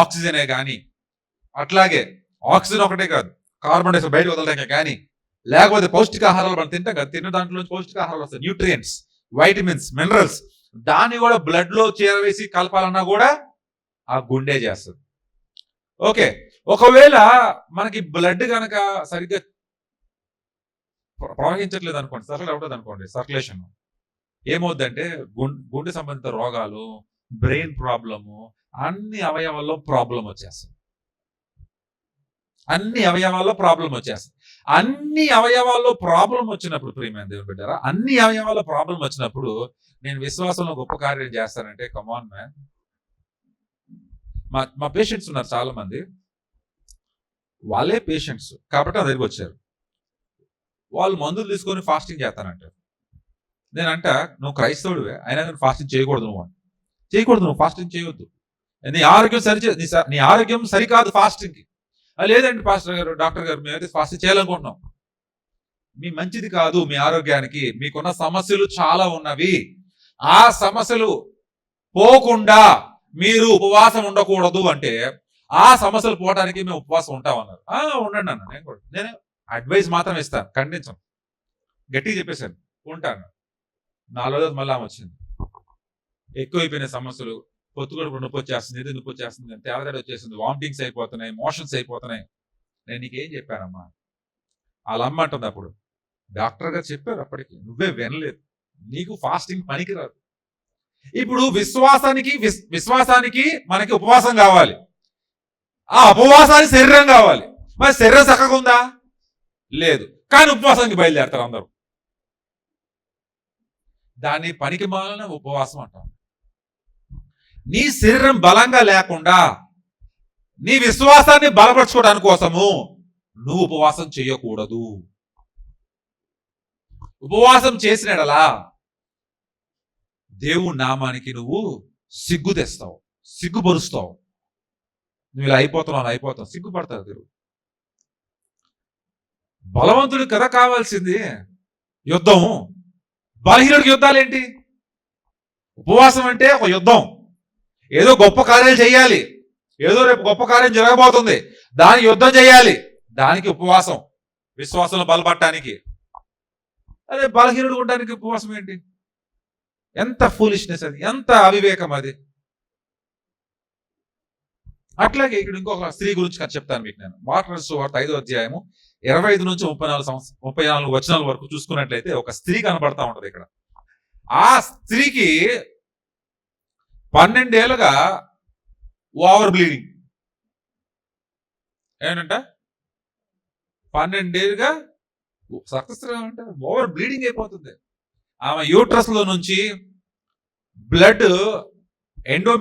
Speaker 1: ఆక్సిజనే కానీ, అట్లాగే ఆక్సిజన్ ఒకటే కాదు, కార్బన్ డైఆక్సైడ్ బయటకు వదలడానికి కానీ, లేకపోతే పౌష్టికాహారాలు మనం తింటాం కదా, తిన్న దాంట్లో నుంచి పౌష్టికాహారాలు వస్తాయి, న్యూట్రియంట్స్, వైటమిన్స్, మినరల్స్, దాన్ని కూడా బ్లడ్ లో చేరవేసి కలపాలన్నా కూడా ఆ గుండె చేస్తుంది. ఓకే, ఒకవేళ మనకి బ్లడ్ కనుక సరిగ్గా ప్రవహించట్లేదు అనుకోండి, సర్కులేట్ అవుతుంది అనుకోండి, సర్క్యులేషన్ ఏమవుద్దంటే గుండె సంబంధిత రోగాలు, బ్రెయిన్ ప్రాబ్లము, అన్ని అవయవాల్లో ప్రాబ్లం వచ్చేస్తుంది. అన్ని అవయవాల్లో ప్రాబ్లం వచ్చినప్పుడు ప్రియమైన దేవుని బిడ్డారా, అన్ని అవయవాల్లో ప్రాబ్లం వచ్చినప్పుడు నేను విశ్వాసంలో గొప్ప కార్యం చేస్తానంటే, కమాన్ మ్యాన్, మా పేషెంట్స్ ఉన్నారు చాలా మంది, వాళ్ళే పేషెంట్స్ కాబట్టి నా దగ్గరికి వచ్చారు. వాళ్ళు మందులు తీసుకొని ఫాస్టింగ్ చేస్తానంటారు. నేనంట, నువ్వు క్రైస్తవుడివే అయినా నేను ఫాస్టింగ్ చేయకూడదు, నువ్వు ఫాస్టింగ్ చేయవద్దు, నీ ఆరోగ్యం సరికాదు ఫాస్టింగ్కి. లేదండి పాస్టర్ గారు, డాక్టర్ గారు, మేమైతే ఫాస్టింగ్ చేయాలనుకుంటున్నాం. మీ మంచిది కాదు, మీ ఆరోగ్యానికి మీకున్న సమస్యలు చాలా ఉన్నవి, ఆ సమస్యలు పోకుండా మీరు ఉపవాసం ఉండకూడదు అంటే, ఆ సమస్యలు పోవడానికి మేము ఉపవాసం ఉంటామన్నారు. ఉండండి అన్న, నేను అడ్వైస్ మాత్రం ఇస్తాను, ఖండించను, గట్టిగా చెప్పేశాను, ఉంటాను. 4 రోజులు మళ్ళీ వచ్చింది, ఎక్కువైపోయిన సమస్యలు, పొత్తుగడుపు నొప్పి వచ్చేస్తుంది, ఇది నొప్పి వచ్చేస్తుంది, తేడా వచ్చేసింది, వామిటింగ్స్ అయిపోతున్నాయి, మోషన్స్ అయిపోతున్నాయి. నేను నీకేం చెప్పానమ్మా? వాళ్ళ అమ్మ అంటుంది అప్పుడు, డాక్టర్ గారు చెప్పారు అప్పటికి, నువ్వే వినలేదు, నీకు ఫాస్టింగ్ పనికిరాదు. ఇప్పుడు విశ్వాసానికి మనకి ఉపవాసం కావాలి, ఆ ఉపవాసానికి శరీరం కావాలి. మరి శరీరం చక్కగా ఉందా? లేదు, కానీ ఉపవాసానికి బయలుదేరతారు అందరూ. దాన్ని పనికి మాలిన ఉపవాసం అంటాం. నీ శరీరం బలంగా లేకుండా నీ విశ్వాసాన్ని బలపరచుకోవడానికి కోసము నువ్వు ఉపవాసం చేయకూడదు. ఉపవాసం చేసినడలా దేవుని నామానికి నువ్వు సిగ్గు తెస్తావు, సిగ్గుపరుస్తావు. నువ్వు ఇలా అయిపోతావు, సిగ్గుపడతావు. దేవుడు బలవంతుడికి కదా కావాల్సింది యుద్ధం, బలహీనుడికి యుద్ధాలేంటి? ఉపవాసం అంటే ఒక యుద్ధం, ఏదో గొప్ప కార్యాలు చేయాలి, ఏదో రేపు గొప్ప కార్యం జరగబోతుంది, దానికి యుద్ధం చేయాలి, దానికి ఉపవాసం, విశ్వాసంలో బలపడటానికి. అదే బలహీనుడు ఉండడానికి ఉపవాసం ఏంటి? ఎంత ఫూలిష్నెస్ అది, ఎంత అవివేకం అది. అట్లాగే ఇక్కడ ఇంకొక స్త్రీ గురించి చెప్తాను మీకు. నేను మార్కు సువార్త 5వ అధ్యాయము 25 నుంచి 34 వచనాల వరకు చూసుకున్నట్లయితే ఒక స్త్రీ కనబడతా ఉంటది ఇక్కడ. ఆ స్త్రీకి 12 ఏళ్ళుగా ఓవర్ బ్లీడింగ్. ఏంటంట? 12 ఏళ్ళుగా రక్తస్రావం అంటే ఓవర్ బ్లీడింగ్ అయిపోతుంది. ఆమె యూట్రస్ లో నుంచి బ్లడ్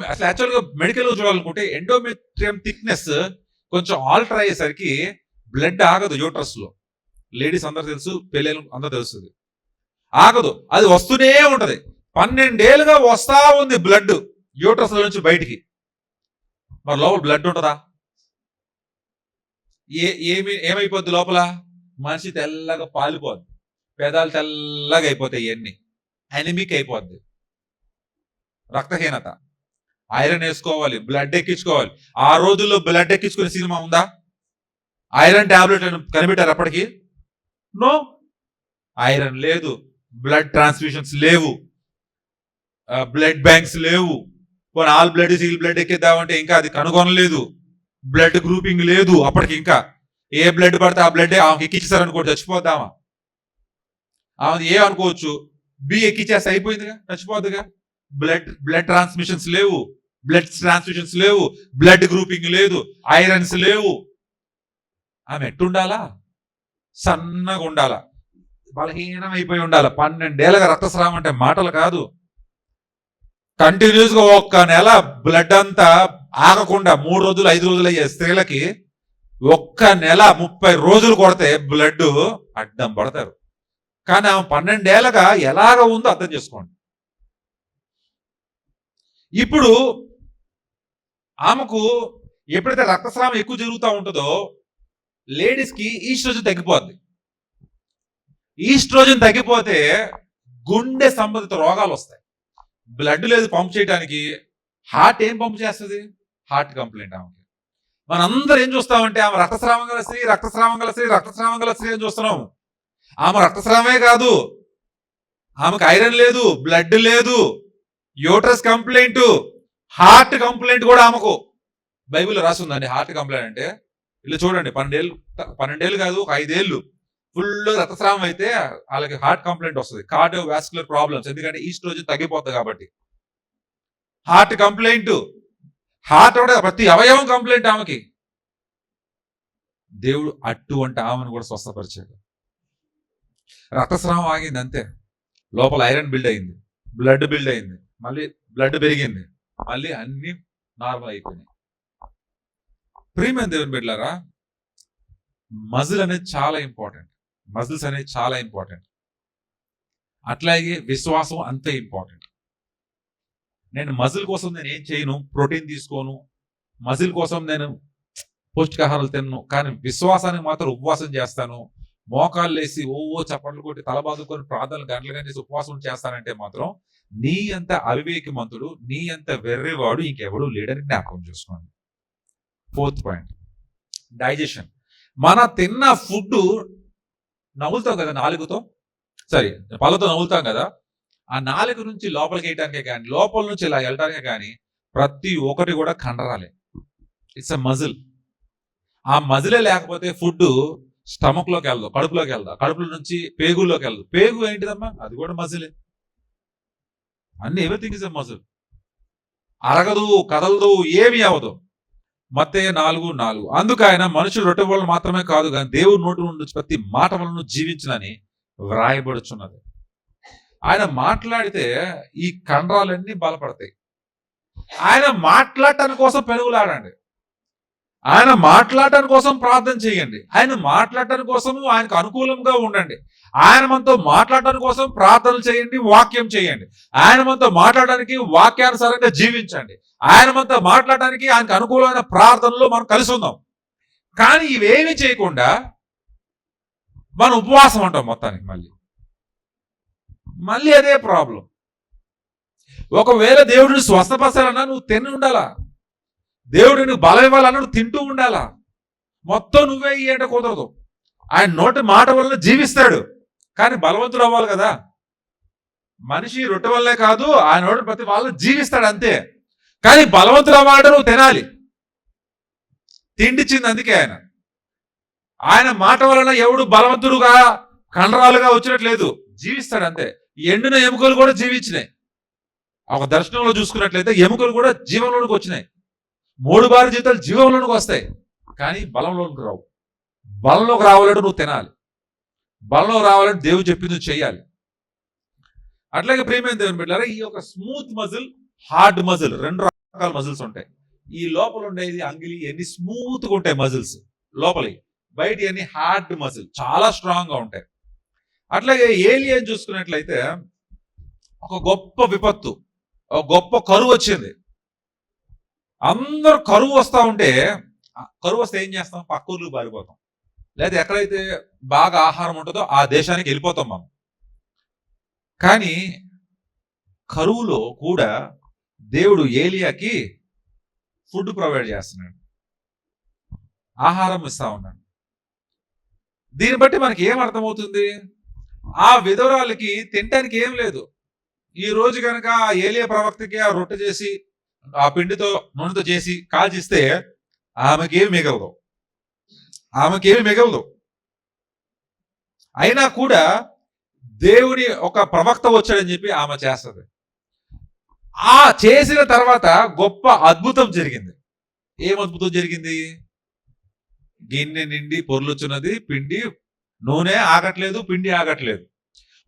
Speaker 1: అసలు యాక్చువల్గా మెడికల్ చూడాలనుకుంటే ఎండోమెట్రియం థిక్నెస్ కొంచెం ఆల్టర్ అయ్యేసరికి బ్లడ్ ఆగదు యూట్రస్ లో. లేడీస్ అందరు తెలుసు, పెళ్ళి అందరూ తెలుస్తుంది, ఆగదు, అది వస్తూనే ఉంటది. 12 ఏళ్ళుగా వస్తా ఉంది బ్లడ్ యూట్రస్ లో నుంచి బయటికి. మరి లోపల బ్లడ్ ఉంటుందా? ఏమైపోద్ది లోపల? మనిషి తెల్లగా పాలిపోద్ది, పెదాలు తెల్లగా అయిపోతాయి, ఇవన్నీ ఎనిమిక్ అయిపోద్ది, రక్తహీనత. ఐరన్ వేసుకోవాలి, బ్లడ్ ఎక్కించుకోవాలి. ఆ రోజుల్లో బ్లడ్ ఎక్కించుకునే సినిమా ఉందా? ఐరన్ టాబ్లెట్ కనిపెట్టారు అప్పటికి? నో, ఐరన్ లేదు, బ్లడ్ ట్రాన్స్ఫ్యూషన్స్ లేవు, బ్లడ్ బ్యాంక్స్ లేవు. కొన్ని ఆల్ బ్లడ్ సీల్ బ్లడ్ ఎక్కిద్దామంటే ఇంకా అది కనుగొనలేదు. బ్లడ్ గ్రూపింగ్ లేదు అప్పటికి. ఇంకా ఏ బ్లడ్ పడితే ఆ బ్లడ్ ఆమెకి ఎక్కించేసారనుకోండి, చచ్చిపోద్దామా? ఆమె ఏ అనుకోవచ్చు, బి ఎక్కిచ్చేస్తే అయిపోయిందిగా, చచ్చిపోద్దిగా. బ్లడ్ ట్రాన్స్మిషన్స్ లేవు, బ్లడ్ ట్రాన్స్ఫ్యూషన్స్ లేవు, బ్లడ్ గ్రూపింగ్ లేదు, ఐరన్స్ లేవు. ఆమె ఎట్టుండాలా? సన్నగా ఉండాలా, బలహీనం అయిపోయి ఉండాలి. 12 ఏళ్ళగా రక్తస్రావం అంటే మాటలు కాదు. కంటిన్యూస్ గా 1 నెల బ్లడ్ అంతా ఆగకుండా 3 రోజులు 5 రోజులు అయ్యే స్త్రీలకి 1 నెల 30 రోజులు కొడితే బ్లడ్ అడ్డం పడతారు. కానీ ఆమె 12 ఏళ్ళగా ఎలాగ ఉందో అర్థం చేసుకోండి. ఇప్పుడు ఆమెకు ఎప్పుడైతే రక్తస్రావం ఎక్కువ జరుగుతూ ఉంటుందో లేడీస్ కి ఈస్ట్రోజన్ తగ్గిపోద్ది. ఈస్ట్రోజన్ తగ్గిపోతే గుండె సంబంధిత రోగాలు వస్తాయి. బ్లడ్ లేదు పంప్ చేయడానికి, హార్ట్ ఏం పంప్ చేస్తుంది? హార్ట్ కంప్లైంట్ ఆమెకి. మనందరూ ఏం చూస్తామంటే ఆమె రక్తస్రావం గల స్త్రీ, రక్తస్రావం గల స్త్రీ, రక్తస్రావం గల స్త్రీ అని చూస్తున్నాము. ఆమె రక్తస్రావమే కాదు, ఆమెకు ఐరన్ లేదు, బ్లడ్ లేదు, యూట్రస్ కంప్లైంట్, హార్ట్ కంప్లైంట్ కూడా ఆమెకు బైబిల్లో రాసి ఉందండి. హార్ట్ కంప్లైంట్ అంటే ఇలా చూడండి, 12 కాదు, ఒక 5 ఏళ్ళు ఫుల్ రక్తస్రావం అయితే వాళ్ళకి హార్ట్ కంప్లైంట్ వస్తుంది, కార్డియో వాస్కులర్ ప్రాబ్లమ్స్, ఎందుకంటే ఈస్ట్రోజన్ తగ్గిపోతుంది కాబట్టి. హార్ట్ కంప్లైంట్, హార్ట్ కూడా ప్రతి అవయవం కంప్లైంట్ ఆమెకి. దేవుడు అటువంటి ఆమెను కూడా స్వస్థపరిచాడు. రక్తస్రావం ఆగింది అంతే, లోపల ఐరన్ బిల్డ్ అయింది, బ్లడ్ బిల్డ్ అయింది, మళ్ళీ బ్లడ్ పెరిగింది, మళ్ళీ అన్ని నార్మల్ అయిపోయినాయి. ప్రియమైన దేవుని బిడ్డలారా, మజిల్ అనేది చాలా ఇంపార్టెంట్, మజిల్స్ అనేది చాలా ఇంపార్టెంట్. అట్లాగే విశ్వాసం అంతే ఇంపార్టెంట్. నేను మజిల్ కోసం నేను ఏం చేయను, ప్రోటీన్ తీసుకోను, మజిల్ కోసం నేను పౌష్టికాహారాలు తిన్ను, కానీ విశ్వాసానికి మాత్రం ఉపవాసం చేస్తాను. మోకాళ్ళు వేసి చప్పట్లు కొట్టి తల బాదుకొని ప్రార్థనలు గంటలుగా చేసి ఉపవాసం చేస్తానంటే మాత్రం నీ అంత అవివేకమంతుడు, నీ అంత వెర్రివాడు ఇంకెవడూ లేడని జ్ఞాపకం చేసుకోండి. 4th point, digestion. మన తిన్న ఫుడ్ నవ్వులుతాం కదా నాలుగుతో, పళ్ళతో నవ్వులుతాం కదా, ఆ నాలుగు నుంచి లోపలికి వేయటానికే కానీ, లోపల నుంచి ఇలా వెళ్ళటానికే కానీ ప్రతి ఒక్కటి కూడా కండరాలే. It's a muscle. ఆ మజిలే లేకపోతే ఫుడ్ స్టమక్ లోకి వెళ్దాం, కడుపులోకి వెళ్దాం, కడుపులో నుంచి పేగుల్లోకి వెళ్దాం. పేగు ఏంటిదమ్మా? అది కూడా మజిలే. అన్ని ఎవ్రీథింగ్ ఇస్ ఎ మజిల్. అరగదు, కదలదు, ఏమి అవ్వదు. మత్తయి 4:4 అందుకు ఆయన మనుషులు రొట్టె వలన మాత్రమే కాదు కానీ దేవుడి నోటి నుండి ప్రతి మాట వలన జీవించునని వ్రాయబడుచున్నది. ఆయన మాట్లాడితే ఈ కండరాలన్నీ బలపడతాయి. ఆయన మాట్లాడటానికి కోసం పెనుగులాడండి, ఆయన మాట్లాడటానికి కోసం ప్రార్థన చేయండి, ఆయన మాట్లాడటానికి కోసము ఆయనకు అనుకూలంగా ఉండండి, ఆయన మనతో మాట్లాడటానికి కోసం ప్రార్థనలు చేయండి, వాక్యం చేయండి, ఆయన మనతో మాట్లాడడానికి వాక్యానుసారంగా జీవించండి, ఆయన మనతో మాట్లాడడానికి ఆయనకు అనుకూలమైన ప్రార్థనలో మనం కలిసి ఉందాం. కానీ ఇవేమి చేయకుండా మనం ఉపవాసం అంటాం మొత్తానికి. మళ్ళీ అదే ప్రాబ్లం. ఒకవేళ దేవుడిని స్వస్థపరచాలన్నా నువ్వు తిని ఉండాలా, దేవుడిని బలం ఇవ్వాలన్నా నువ్వు తింటూ ఉండాలా. మొత్తం నువ్వే ఇయ్యంటే కుదరదు. ఆయన నోటి మాట వల్ల జీవిస్తాడు, కానీ బలవంతుడు అవ్వాలి కదా. మనిషి రొట్టె వల్లే కాదు, ఆయన నోటి ప్రతి వాళ్ళు జీవిస్తాడు అంతే, కానీ బలవంతుడు అవ్వాలంటే నువ్వు తినాలి. తిండిచ్చింది అందుకే ఆయన మాట వలన ఎవడు బలవంతుడుగా కండరాలుగా వచ్చినట్లేదు, జీవిస్తాడు అంతే. ఎండిన ఎముకలు కూడా జీవించినాయి. ఒక దర్శనంలో చూసుకున్నట్లయితే ఎముకలు కూడా జీవంలోనికి వచ్చినాయి. 3 బారి జీవితాలు జీవంలోనికి వస్తాయి, కానీ బలంలోనికి రావు. బలంలోకి రావాలంటే నువ్వు తినాలి, బలంలో రావాలంటే దేవుడు చెప్పింది చేయాలి. అట్లాగే ప్రియమైన దేవుని బిడ్డలారా, ఈ యొక్క స్మూత్ మజిల్, హార్డ్ మజిల్, 2 రకాల మజిల్స్ ఉంటాయి. ఈ లోపల ఉండేది అంగిలి ఎన్ని స్మూత్గా ఉంటాయి మజిల్స్ లోపలి, బయట అన్ని హార్డ్ మజిల్ చాలా స్ట్రాంగ్ గా ఉంటాయి. అట్లాగే ఏలియన్ చూసుకున్నట్లయితే ఒక గొప్ప విపత్తు, ఒక గొప్ప కరువు వచ్చింది. అందరూ కరువు వస్తూ ఉంటే, కరువు వస్తే ఏం చేస్తాం? పక్క ఊర్లకు పారిపోతాం, లేదా ఎక్కడైతే బాగా ఆహారం ఉంటుందో ఆ దేశానికి వెళ్ళిపోతాం మనం. కానీ కరువులో కూడా దేవుడు ఏలియాకి ఫుడ్ ప్రొవైడ్ చేస్తున్నాడు, ఆహారం ఇస్తా ఉన్నాడు. దీన్ని బట్టి మనకి ఏం అర్థమవుతుంది? ఆ విధవరాలకి తినడానికి ఏం లేదు. ఈ రోజు కనుక ఏలియా ప్రవక్తకి ఆ రొట్టె చేసి ఆ పిండితో నూనెతో చేసి కాల్చిస్తే ఆమెకేమి మిగలదు. అయినా కూడా దేవుని ఒక ప్రవక్త వచ్చాడని చెప్పి ఆమె చేస్తుంది. ఆ చేసిన తర్వాత గొప్ప అద్భుతం జరిగింది. ఏం అద్భుతం జరిగింది? గిన్నె నిండి పొర్లుచున్నది, పిండి నూనె ఆగట్లేదు, పిండి ఆగట్లేదు.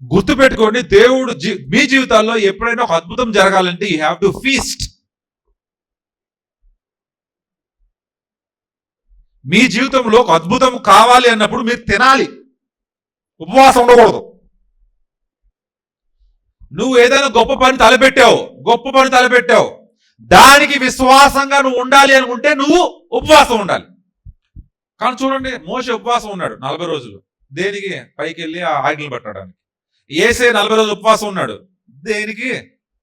Speaker 1: గుర్తు పెట్టుకోండి, దేవుడు మీ జీవితాల్లో ఎప్పుడైనా ఒక అద్భుతం జరగాలంటే యూ హ్యావ్ టు ఫీస్ట్. మీ జీవితంలో ఒక అద్భుతం కావాలి అన్నప్పుడు మీరు తినాలి, ఉపవాసం ఉండకూడదు. నువ్వు ఏదైనా గొప్ప పని తలపెట్టావు, దానికి విశ్వాసంగా నువ్వు ఉండాలి అనుకుంటే నువ్వు ఉపవాసం ఉండాలి. కానీ చూడండి, మోషే ఉపవాసం ఉన్నాడు 40 రోజులు. దేనికి? పైకి వెళ్ళి ఆ ఆజ్ఞలు పట్టడానికి. యేసే 40 రోజులు ఉపవాసం ఉన్నాడు. దేనికి?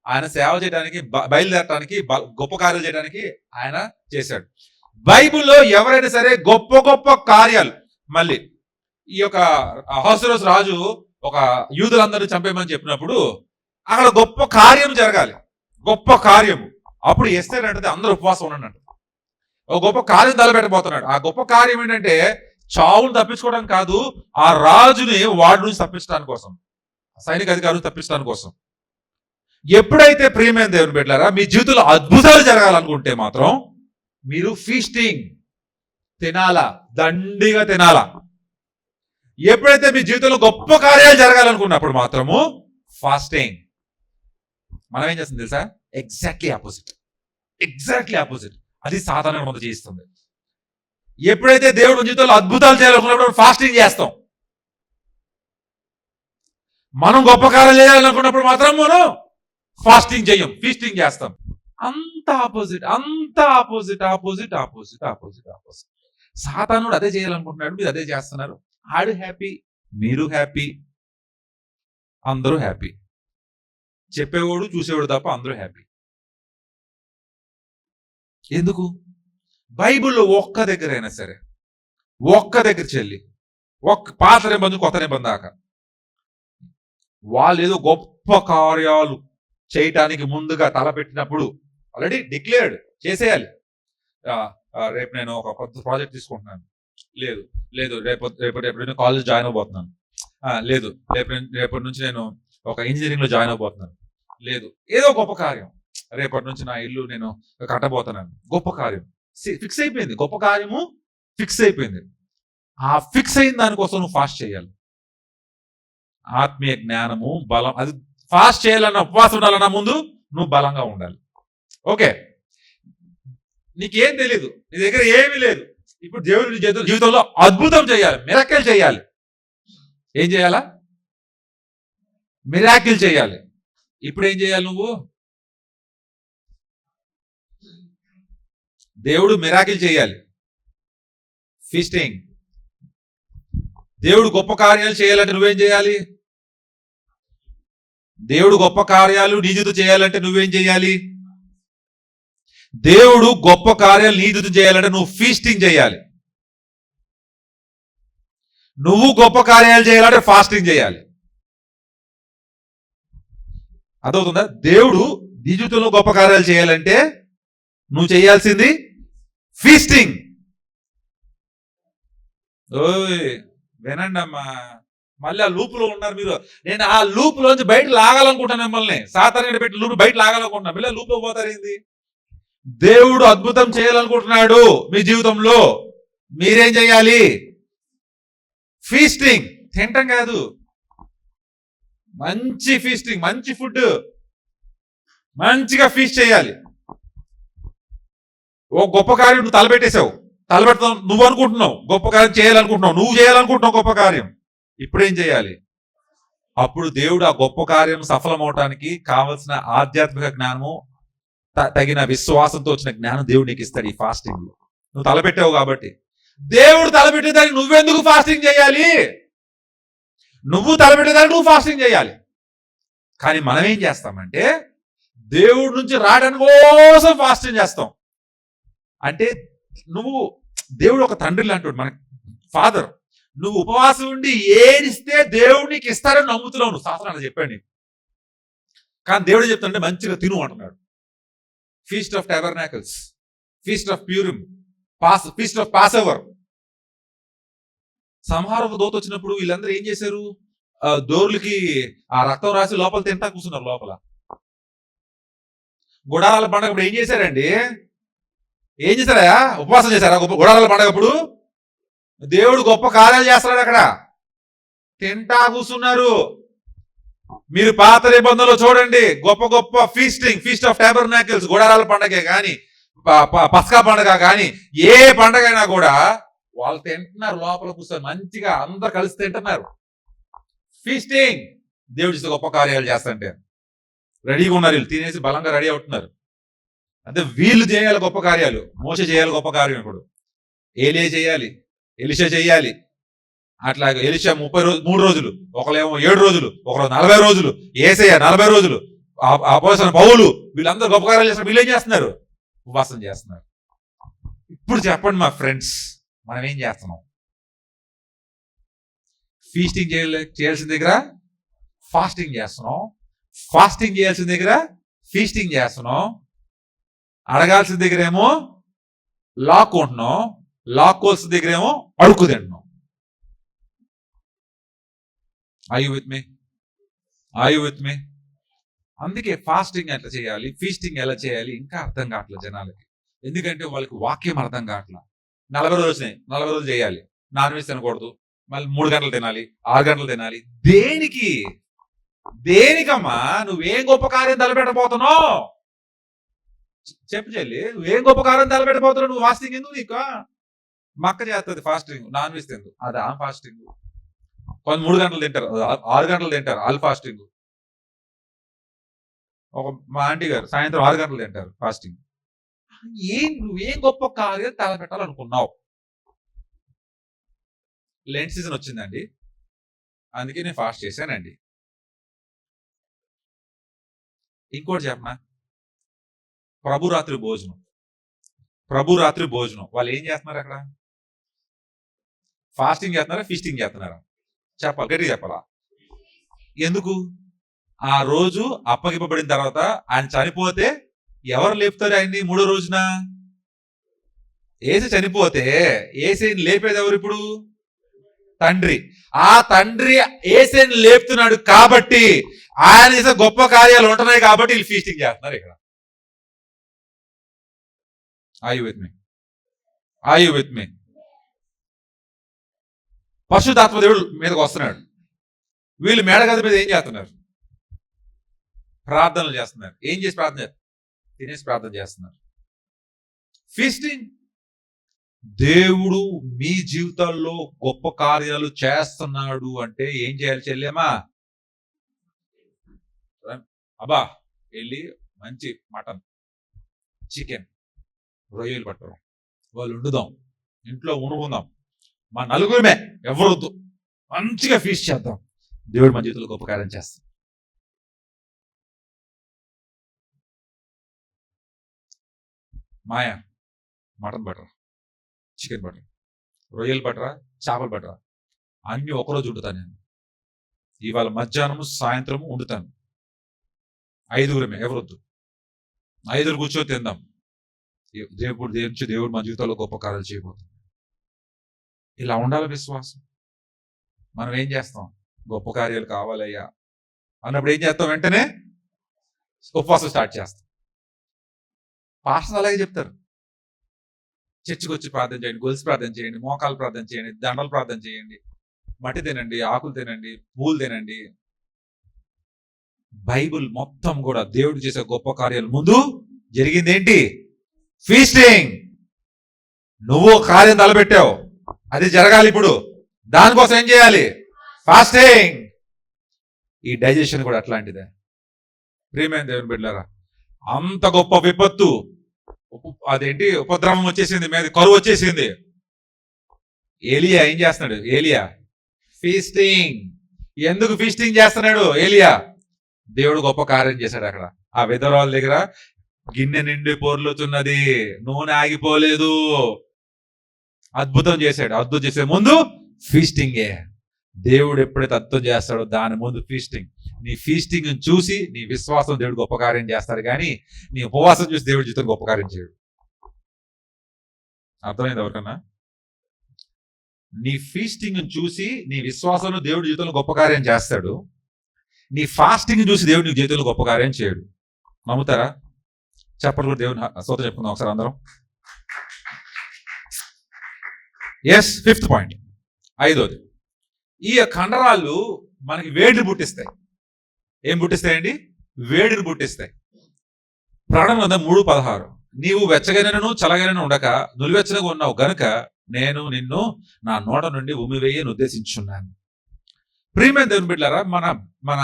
Speaker 1: ఆయన సేవ చేయడానికి, బయలుదేరటానికి, గొప్ప కార్యాలు చేయడానికి ఆయన చేశాడు. బైబిల్లో ఎవరైనా సరే గొప్ప గొప్ప కార్యాలు, మళ్ళీ ఈ యొక్క అహస్వేరోషు రాజు ఒక యూదులందరూ చంపేయమని చెప్పినప్పుడు అక్కడ గొప్ప కార్యం జరగాలి. గొప్ప కార్యము. అప్పుడు ఎస్తేర్ అంటే అందరూ ఉపవాసం ఉండండి అంట. ఒక గొప్ప కార్యం తలపెట్టబోతున్నాడు. ఆ గొప్ప కార్యం ఏంటంటే చావును తప్పించుకోవడానికి కాదు, ఆ రాజుని వాడి నుంచి తప్పించడానికి కోసం, సైనిక అధికారులు తప్పించడానికి కోసం. ఎప్పుడైతే ప్రియమైన దేవుని బిడ్డలారా మీ జీవితంలో అద్భుతాలు జరగాలనుకుంటే మాత్రం మీరు ఫీస్టింగ్ తినాలా, దండిగా తినాలా. ఎప్పుడైతే మీ జీవితంలో గొప్ప కార్యాలు జరగాలనుకున్నప్పుడు మాత్రము ఫాస్టింగ్. మనం ఏం చేస్తుంది తెలుసా? Exactly opposite. అది సాధారణ మొదలు చేయిస్తుంది. ఎప్పుడైతే దేవుడు జీవితంలో అద్భుతాలు చేయాలనుకున్నప్పుడు ఫాస్టింగ్ చేస్తాం. మనం గొప్ప కార్యాలు చేయాలనుకున్నప్పుడు మాత్రం మనం ఫాస్టింగ్ చేయం, ఫీస్టింగ్ చేస్తాం. అంత ఆపోజిట్. సాతానుడు అదే చేయాలనుకుంటున్నాడు, మీరు అదే చేస్తున్నారు. ఆడు హ్యాపీ, మీరు హ్యాపీ, అందరూ హ్యాపీ. చెప్పేవాడు చూసేవాడు తప్ప అందరూ హ్యాపీ. ఎందుకు? బైబిల్లో ఒక్క దగ్గరైనా సరే, ఒక్క దగ్గర చెల్లి, పాత నిబంధన కొత్త నిబంధన దాకా వాళ్ళు ఏదో గొప్ప కార్యాలు చేయటానికి ముందుగా తలపెట్టినప్పుడు ఆల్రెడీ డిక్లేర్డ్ చేసేయాలి. రేపు నేను ఒక కొత్త ప్రాజెక్ట్ తీసుకుంటున్నాను, లేదు రేపు కాలేజ్ జాయిన్ అవబోతున్నాను, లేదు రేపటి నుంచి నేను ఒక ఇంజనీరింగ్ లో జాయిన్ అవబోతున్నాను, లేదు ఏదో గొప్ప కార్యం, రేపటి నుంచి నా ఇల్లు నేను కట్టబోతున్నాను, గొప్ప కార్యం ఫిక్స్ అయిపోయింది. గొప్ప కార్యము ఫిక్స్ అయిపోయింది. ఆ ఫిక్స్ అయిన దానికోసం నువ్వు ఫాస్ట్ చేయాలి. ఆత్మీయ జ్ఞానము, బలం, అది ఫాస్ట్ చేయాలన్నా, ఉపవాసం ఉండాలన్నా ముందు నువ్వు బలంగా ఉండాలి. ఓకే, నీకేం తెలీదు, నీ దగ్గర ఏమీ లేదు. ఇప్పుడు దేవుడి జీవితంలో అద్భుతం చేయాలి, మిరాకిల్ చేయాలి. ఏం చేయాలా? మిరాకిల్ చేయాలి. ఇప్పుడు ఏం చేయాలి నువ్వు? దేవుడు మిరాకిల్ చేయాలి, ఫీస్టింగ్. దేవుడు గొప్ప కార్యాలు చేయాలంటే నువ్వేం చేయాలి? దేవుడు గొప్ప కార్యాలు నీ జీవితం చేయాలంటే నువ్వేం చేయాలి? దేవుడు గొప్ప కార్యాలు నీ జీవితం చేయాలంటే నువ్వు ఫీస్టింగ్ చేయాలి. నువ్వు గొప్ప కార్యాలు చేయాలంటే ఫాస్టింగ్ చేయాలి. అదవుతుందా? దేవుడు నీ జీవితంలో గొప్ప కార్యాలు చేయాలంటే నువ్వు చేయాల్సింది ఫీస్టింగ్. వినండి అమ్మా, మళ్ళీ ఆ లూప్ లో ఉన్నారు మీరు. నేను ఆ లూప్ లోంచి బయట లాగాలనుకుంటాను, మిమ్మల్ని సాతానుడు పెట్టి లూప్ బయట లాగాలనుకుంటున్నా. మళ్ళీ లూప్ లో పోతారేంది? దేవుడు అద్భుతం చేయాలనుకుంటున్నాడు మీ జీవితంలో, మీరేం చేయాలి? ఫీస్టింగ్. తింటం కాదు, మంచి ఫీస్టింగ్, మంచి ఫుడ్, మంచిగా ఫీస్ట్ చేయాలి. ఓ గొప్ప కార్యం నువ్వు తలపెట్టేశావు, తలపెడతావు, నువ్వు అనుకుంటున్నావు గొప్ప కార్యం చేయాలనుకుంటున్నావు, నువ్వు చేయాలనుకుంటున్నావు గొప్ప కార్యం. ఇప్పుడేం చేయాలి? అప్పుడు దేవుడు ఆ గొప్ప కార్యం సఫలం అవటానికి కావలసిన ఆధ్యాత్మిక జ్ఞానము, తగిన విశ్వాసంతో వచ్చిన జ్ఞానం దేవుడు నీకు ఇస్తాడు ఈ ఫాస్టింగ్ లో. నువ్వు తలపెట్టావు కాబట్టి. దేవుడు తలపెట్టేదానికి నువ్వెందుకు ఫాస్టింగ్ చేయాలి? నువ్వు తలపెట్టేదానికి నువ్వు ఫాస్టింగ్ చేయాలి. కానీ మనం ఏం చేస్తామంటే దేవుడి నుంచి రావడానికి కోసం ఫాస్టింగ్ చేస్తాం. అంటే నువ్వు, దేవుడు ఒక తండ్రి లాంటి మన ఫాదర్. నువ్వు ఉపవాసం ఉండి ఏడిస్తే దేవుడు నీకు ఇస్తాడని నమ్ముతున్నావు. నువ్వు శాస్త్రాన్ని చెప్పాడు. కానీ దేవుడు చెప్తాడంటే మంచిగా తిను అంటున్నాడు. Feast of tabernacles, feast of Purim, feast of Passover. సంహారపు దూత వచ్చినప్పుడు వీళ్ళందరూ ఏం చేశారు? దోర్లకి ఆ రక్తం రాసి లోపల తింటా కూర్చున్నారు. లోపల గుడారాల పండగ అప్పుడు ఏం చేశారండి? ఏం చేశారా? ఉపవాసం చేశారా? గుడారాల పండగ అప్పుడు దేవుడు గొప్ప కార్యాలు చేస్తున్నాడు. అక్కడ తింటా కూర్చున్నారు. మీరు పాత నిబంధనలో చూడండి, గొప్ప గొప్ప ఫీస్టింగ్, ఫీస్ట్ ఆఫ్ టెబర్నాకిల్స్, గుడారాల పండగే కానీ, పస్కా పండగ కానీ, ఏ పండగ అయినా కూడా వాళ్ళు తింటున్నారు. లోపల కూర్చొని మంచిగా అందరు కలిసి తింటున్నారు. ఫీస్టింగ్. దేవుడి గొప్ప కార్యాలు చేస్తుంటే రెడీగా ఉన్నారు. వీళ్ళు తినేసి బలంగా రెడీ అవుతున్నారు. అంటే వీళ్ళు చేయాలి గొప్ప కార్యాలు. మోషే చేయాలి గొప్ప కార్యం. ఇప్పుడు ఏలియా చేయాలి, ఎలీషా చేయాలి. అట్లాగే ఎలీషా 33 రోజులు, ఒకరేమో 7 రోజులు, ఒకరు 40 రోజులు, యేసయ్య 40 రోజులు, అపోస్తలుడైన పౌలు, వీళ్ళందరూ గొప్ప కార్యాలు చేస్తారు. వీళ్ళు ఏం చేస్తున్నారు? ఉపవాసం చేస్తున్నారు. ఇప్పుడు చెప్పండి మా ఫ్రెండ్స్, మనం ఏం చేస్తున్నాం? ఫీస్టింగ్ చేయాల్సిన దగ్గర ఫాస్టింగ్ చేస్తున్నాం, ఫాస్టింగ్ చేయాల్సిన దగ్గర ఫీస్టింగ్ చేస్తున్నాం, అడగాల్సిన దగ్గరేమో లాక్కుంటున్నాం, లాక్కోవాల్సిన దగ్గరేమో అడుక్కు తింటున్నాం. ఐ యు విత్ మీ? అందుకే ఫాస్టింగ్ ఎట్లా చేయాలి, ఫీస్టింగ్ ఎలా చేయాలి ఇంకా అర్థం కావట్లేదు జనాలకి. ఎందుకంటే వాళ్ళకి వాక్యం అర్థం కావట్లా. 40 రోజులు వచ్చినాయి, 40 రోజులు చేయాలి, నాన్ వెజ్ తినకూడదు, మళ్ళీ 3 గంటలు తినాలి, 6 గంటలు తినాలి. దేనికమ్మా? నువ్వేం గొప్ప కార్యం తలపెట్టబోతున్నావు? చెప్పు చెల్లి, నువ్వేం గొప్ప కార్యం తలపెట్టబోతున్నావు? నువ్వు ఫాస్టింగ్ ఎందుకు? నీకు మా అక్క చేస్తుంది ఫాస్టింగ్, నాన్ వెజ్ తిందు, అది ఆ ఫాస్టింగ్. కొంత 3 గంటలు తింటారు, 6 గంటలు తింటారు, ఆల్ ఫాస్టింగ్. మా ఆంటీ గారు సాయంత్రం 6 గంటలు తింటారు ఫాస్టింగ్. నువ్వేం గొప్ప కార్యం తలపెట్టాలనుకున్నావు? లెంట్ సీజన్ వచ్చిందండి, అందుకే నేను ఫాస్ట్ చేశానండి. ఇంకోటి చెప్పనా, ప్రభు రాత్రి భోజనం వాళ్ళు ఏం చేస్తున్నారు అక్కడ? ఫాస్టింగ్ చేస్తున్నారా, ఫీస్టింగ్ చేస్తున్నారా? చెప్పాలి, గట్టిగా చెప్పాలా? ఎందుకు? ఆ రోజు అప్పగిపబడిన తర్వాత ఆయన చనిపోతే ఎవరు లేపుతారు ఆయన్ని? 3వ రోజున ఏసీ చనిపోతే ఏసీని లేపేది ఎవరు ఇప్పుడు? తండ్రి. ఆ తండ్రి ఏసీని లేపుతున్నాడు కాబట్టి, ఆయన చేసే గొప్ప కార్యాలు ఉంటున్నాయి కాబట్టి వీళ్ళు ఫీస్టింగ్ చేస్తున్నారు ఇక్కడ. Are you with me? పరిశుద్ధాత్మ దేవుడు మీదకి వస్తున్నాడు. వీళ్ళు మేడగది మీద ఏం చేస్తున్నారు? ప్రార్థనలు చేస్తున్నారు. ఏం చేసి ప్రార్థన చేస్తారు? తినేసి ప్రార్థన చేస్తున్నారు. ఫీస్టింగ్. దేవుడు మీ జీవితాల్లో గొప్ప కార్యాలు చేస్తున్నాడు అంటే ఏం చేయాలి చెల్లెమా? అబ్బా వెళ్ళి మంచి మటన్, చికెన్, రొయ్యలు పట్టడం, వాళ్ళు వండుదాం, ఇంట్లో వండుకుందాం, మా నలుగురమే, ఎవరొద్దు, మంచిగా ఫీస్ట్ చేద్దాం, దేవుడు మన జీవితంలో గొప్ప కార్యం చేస్తాం. మాయా మటన్ బట్టరా, చికెన్ బట్టరా, రొయ్యలు బట్టరా, చేపలు బట్టరా, అన్ని ఒకరోజు వండుతాను నేను. ఇవాళ మధ్యాహ్నము సాయంత్రము వండుతాను, 5గురమే, ఎవరొద్దు, 5 కూర్చొని తిందాం. దేవుడు మన జీవితంలో గొప్ప కార్యాలు చేయబోతుంది. ఇలా ఉండాలి విశ్వాసం. మనం ఏం చేస్తాం? గొప్ప కార్యాలు కావాలయ్యా అన్నప్పుడు ఏం చేస్తాం? వెంటనే ఉపవాసం స్టార్ట్ చేస్తాం. పాస్టర్లు అలాగే చెప్తారు, చర్చికి వచ్చి ప్రార్థన చేయండి, గొలుసు ప్రార్థన చేయండి, మోకాలు ప్రార్థన చేయండి, దండలు ప్రార్థన చేయండి, మట్టి తినండి, ఆకులు తినండి, పూలు తినండి. బైబిల్ మొత్తం కూడా దేవుడు చేసే గొప్ప కార్యాలు ముందు జరిగింది ఏంటి? ఫీస్టింగ్. నువ్వు కార్యం తలపెట్టావు, అది జరగాలి. ఇప్పుడు దానికోసం ఏం చేయాలి? ఫాస్టింగ్. ఈ డైజెషన్ కూడా అట్లాంటిదే. ప్రియమైన దేవుని బిడ్డలారా, అంత గొప్ప విపత్తు, అదేంటి ఉపద్రవం వచ్చేసింది, మీద కరువు వచ్చేసింది. ఏలియా ఏం చేస్తున్నాడు? ఏలియా ఫీస్టింగ్. ఎందుకు ఫీస్టింగ్ చేస్తున్నాడు ఏలియా? దేవుడు గొప్ప కార్యం చేశాడు అక్కడ. ఆ విధవరాల దగ్గర గిన్నె నిండి పొర్లుతున్నది, నూనె ఆగిపోలేదు. అద్భుతం చేశాడు. అద్భుతం చేసే ముందు ఫీస్టింగే. దేవుడు ఎప్పుడైతే అద్భుతం చేస్తాడో దాని ముందు ఫీస్టింగ్. నీ ఫీస్టింగ్ చూసి నీ విశ్వాసం దేవుడు గొప్ప కార్యం చేస్తాడు, కానీ నీ ఉపవాసం చూసి దేవుడి జీవితం గొప్ప కార్యం చేయడు. అర్థమైంది ఎవరికన్నా? నీ ఫీస్టింగ్ చూసి నీ విశ్వాసంలో దేవుడి జీవితంలో గొప్ప కార్యం చేస్తాడు, నీ ఫాస్టింగ్ చూసి దేవుడి నీ జీవితంలో గొప్ప కార్యం చేయడు. నమ్ముతారా? చెప్పరు కూడా దేవుని స్తోత్రం చెప్పుకుందాం ఒకసారి అందరం. ఎస్, 5th పాయింట్, 5వది. ఈ కండరాలు మనకి వేడిని పుట్టిస్తాయి. ఏం పుట్టిస్తాయండి? వేడిని పుట్టిస్తాయి. ప్రకటన గ్రంథం 3:16, నీవు వెచ్చగైనను చల్లగైనను ఉండక నులివెచ్చగా ఉన్నావు గనుక నేను నిన్ను నా నోట నుండి ఉమ్మివేయని ఉద్దేశించున్నాను. ప్రియమైన దేవుని బిడ్డలారా, మన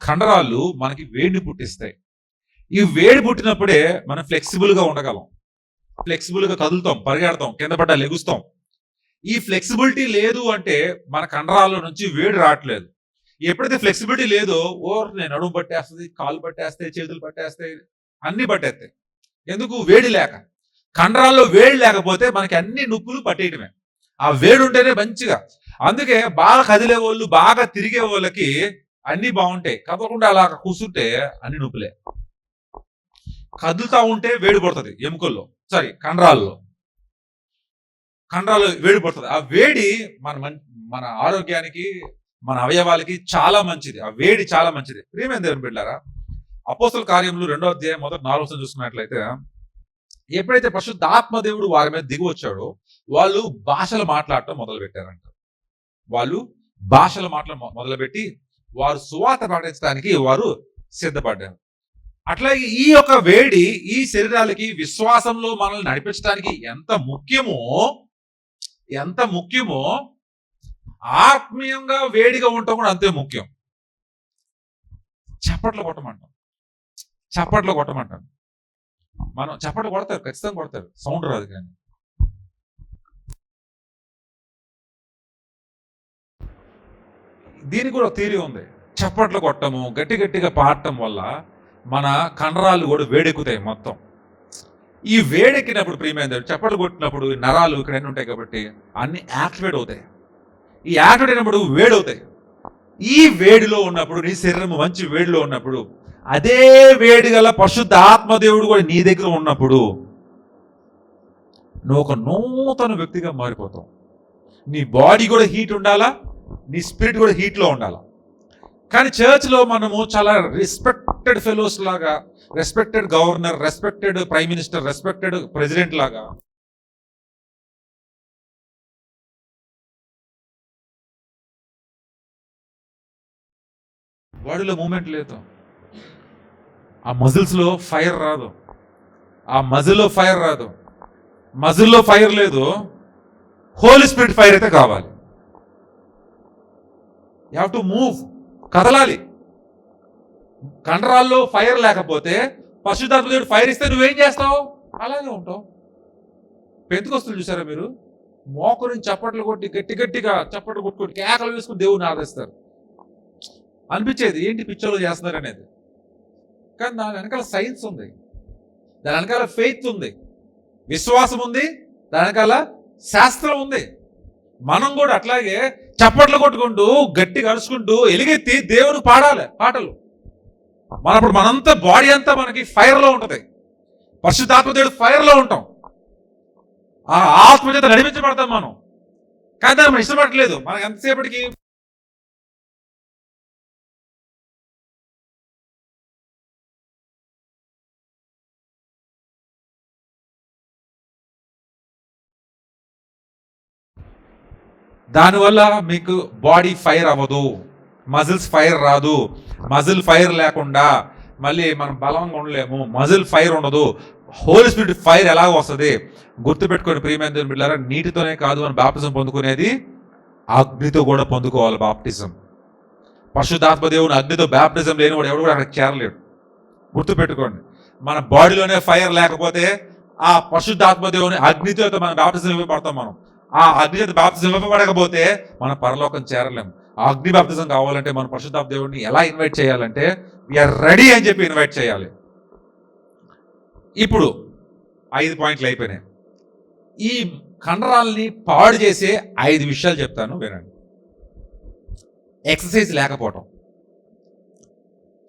Speaker 1: కండరాలు మనకి వేడిని పుట్టిస్తాయి. ఈ వేడి పుట్టినప్పుడే మనం ఫ్లెక్సిబుల్ గా ఉండగలం, ఫ్లెక్సిబుల్ గా కదులుతాం, పరిగెడతాం, కింద పడ్డా లెగుస్తాం. ఈ ఫ్లెక్సిబిలిటీ లేదు అంటే మన కండరాల నుంచి వేడి రావట్లేదు. ఎప్పుడైతే ఫ్లెక్సిబిలిటీ లేదో నేను నడుము పట్టేస్తుంది, కాలు పట్టేస్తాయి, చేతులు పట్టేస్తాయి, అన్ని పట్టేస్తాయి. ఎందుకు? వేడి లేక. కండరాల్లో వేడి లేకపోతే మనకి అన్ని నొప్పులు పట్టేయడమే. ఆ వేడి ఉంటేనే మంచిగా. అందుకే బాగా కదిలే వాళ్ళు, బాగా తిరిగే వాళ్ళకి అన్ని బాగుంటాయి. కదలకుండా అలా కూర్చుంటే అన్ని నొప్పులే. కదులుతా ఉంటే వేడి పడుతుంది ఎముకల్లో, సారీ కండరాల్లో వేడి పడుతుంది. ఆ వేడి మన ఆరోగ్యానికి, మన అవయవాలకి చాలా మంచిది. ఆ వేడి చాలా మంచిది. ప్రియమైన దేవుని బిడ్డలారా, అపోస్తల కార్యములు 2వ అధ్యాయం మొదటి 4వ వచనం చూసుకున్నట్లయితే, ఎప్పుడైతే పరిశుద్ధాత్మ దేవుడు వారి మీద దిగి వచ్చాడో వాళ్ళు భాషలు మాట్లాడటం మొదలు పెట్టారంట. వాళ్ళు భాషలు మాట్లాడటం మొదలుపెట్టి వారు సువార్త ప్రకటించడానికి వారు సిద్ధపడ్డారు. అట్లాగే ఈ యొక్క వేడి ఈ శరీరాలకి విశ్వాసంలో మనల్ని నడిపించడానికి ఎంత ముఖ్యమో ఆత్మీయంగా వేడిగా ఉండటం కూడా అంతే ముఖ్యం. చప్పట్లు కొట్టమంటాం. మనం చప్పట్లు కొడతారు, ఖచ్చితంగా కొడతారు, సౌండ్ రాదు. కానీ దీనికి కూడా థియరీ ఉంది. చప్పట్లు కొట్టము, గట్టిగా పాడటం వల్ల మన కండరాలు కూడా వేడెక్కుతాయి మొత్తం. ఈ వేడెక్కినప్పుడు ప్రియమైన చప్పట్లు కొట్టినప్పుడు నరాలు ఇక్కడ అన్నీ ఉంటాయి కాబట్టి అన్ని యాక్టివేట్ అవుతాయి. ఈ యాక్టివేట్ అయినప్పుడు వేడవుతాయి. ఈ వేడిలో ఉన్నప్పుడు, నీ శరీరం మంచి వేడిలో ఉన్నప్పుడు, అదే వేడి గల పరిశుద్ధ ఆత్మదేవుడు కూడా నీ దగ్గర ఉన్నప్పుడు నువ్వు ఒక నూతన వ్యక్తిగా మారిపోతావు. నీ బాడీ కూడా హీట్ ఉండాలా, నీ స్పిరిట్ కూడా హీట్లో ఉండాలా. కానీ చర్చ్లో మనము చాలా రెస్పెక్టెడ్ ఫెలోస్ లాగా, respected governor, respected prime minister, respected president లాగా బాడీలో మూమెంట్ లేదు. ఆ మజిల్స్లో ఫైర్ రాదు, మజిల్లో ఫైర్ లేదు. హోలీ స్పిరిట్ ఫైర్ అయితే కావాలి. యూ హ్యావ్ టు మూవ్, కదలాలి. కండరాల్లో ఫైర్ లేకపోతే పరిశుద్ధాత్మ దేవుడు ఫైర్ ఇస్తే నువ్వేం చేస్తావు? అలాగే ఉంటావు. పెంతుకొస్తులు చూసారా మీరు? మోకరిని చప్పట్లు కొట్టి గట్టిగా చప్పట్లు కొట్టుకొని కేకలు వేసుకుని దేవుని ఆదరిస్తారు. అనిపించేది ఏంటి పిచ్చోళ్ళు చేస్తున్నారు అనేది. కానీ దాని వెనకాల సైన్స్ ఉంది, దాని వెనకాల ఫెయిత్ ఉంది, విశ్వాసం ఉంది, దాని వెనకాల శాస్త్రం ఉంది. మనం కూడా అట్లాగే చప్పట్లు కొట్టుకుంటూ గట్టిగా అరుచుకుంటూ ఎలుగెత్తి దేవుని పాడాలి పాటలు. మనప్పుడు మనంతా బాడీ అంతా మనకి ఫైర్లో ఉంటుంది. పరిశుద్ధాత్మదేవుడు ఫైర్లో ఉంటాం. ఆ ఆత్మ చేత నడిపించబడతాం మనం. కానీ దాన్ని మనం ఇష్టపడట్లేదు. మనకి ఎంతసేపటికి దానివల్ల మీకు బాడీ ఫైర్ అవ్వదు, మజిల్స్ ఫైర్ రాదు. మజిల్ ఫైర్ లేకుండా మళ్ళీ మనం బలంగా ఉండలేము. మజిల్ ఫైర్ ఉండదు. హోలీ స్పిరిట్ ఫైర్ ఎలాగ వస్తుంది? గుర్తుపెట్టుకొని ప్రియమైన దేవుని బిడ్డలారా, నీటితోనే కాదు మనం బాప్టిజం పొందుకునేది, అగ్నితో కూడా పొందుకోవాలి బాప్టిజం. పరిశుద్ధాత్మ దేవుని అగ్నితో బాప్టిజం లేని వాడు ఎవడు కూడా అక్కడికి చేరలేడు. గుర్తుపెట్టుకోండి. మన బాడీలోనే ఫైర్ లేకపోతే ఆ పరిశుద్ధాత్మ దేవుని అగ్నితో మన బాప్టిజం ఇవ్వబడతాం. మనం ఆ అగ్ని చేత బాప్తిజం ఇవ్వబడకపోతే మనం పరలోకం చేరలేము. ఆ అగ్ని బాప్తిజం కావాలంటే మనం పరిశుద్ధాత్మ దేవుడిని ఎలా ఇన్వైట్ చేయాలంటే వీఆర్ రెడీ అని చెప్పి ఇన్వైట్ చేయాలి. ఇప్పుడు 5 పాయింట్లు అయిపోయినాయి. ఈ కండరాలని పాడు చేసే 5 విషయాలు చెప్తాను, వినండి. ఎక్సర్సైజ్ లేకపోవటం.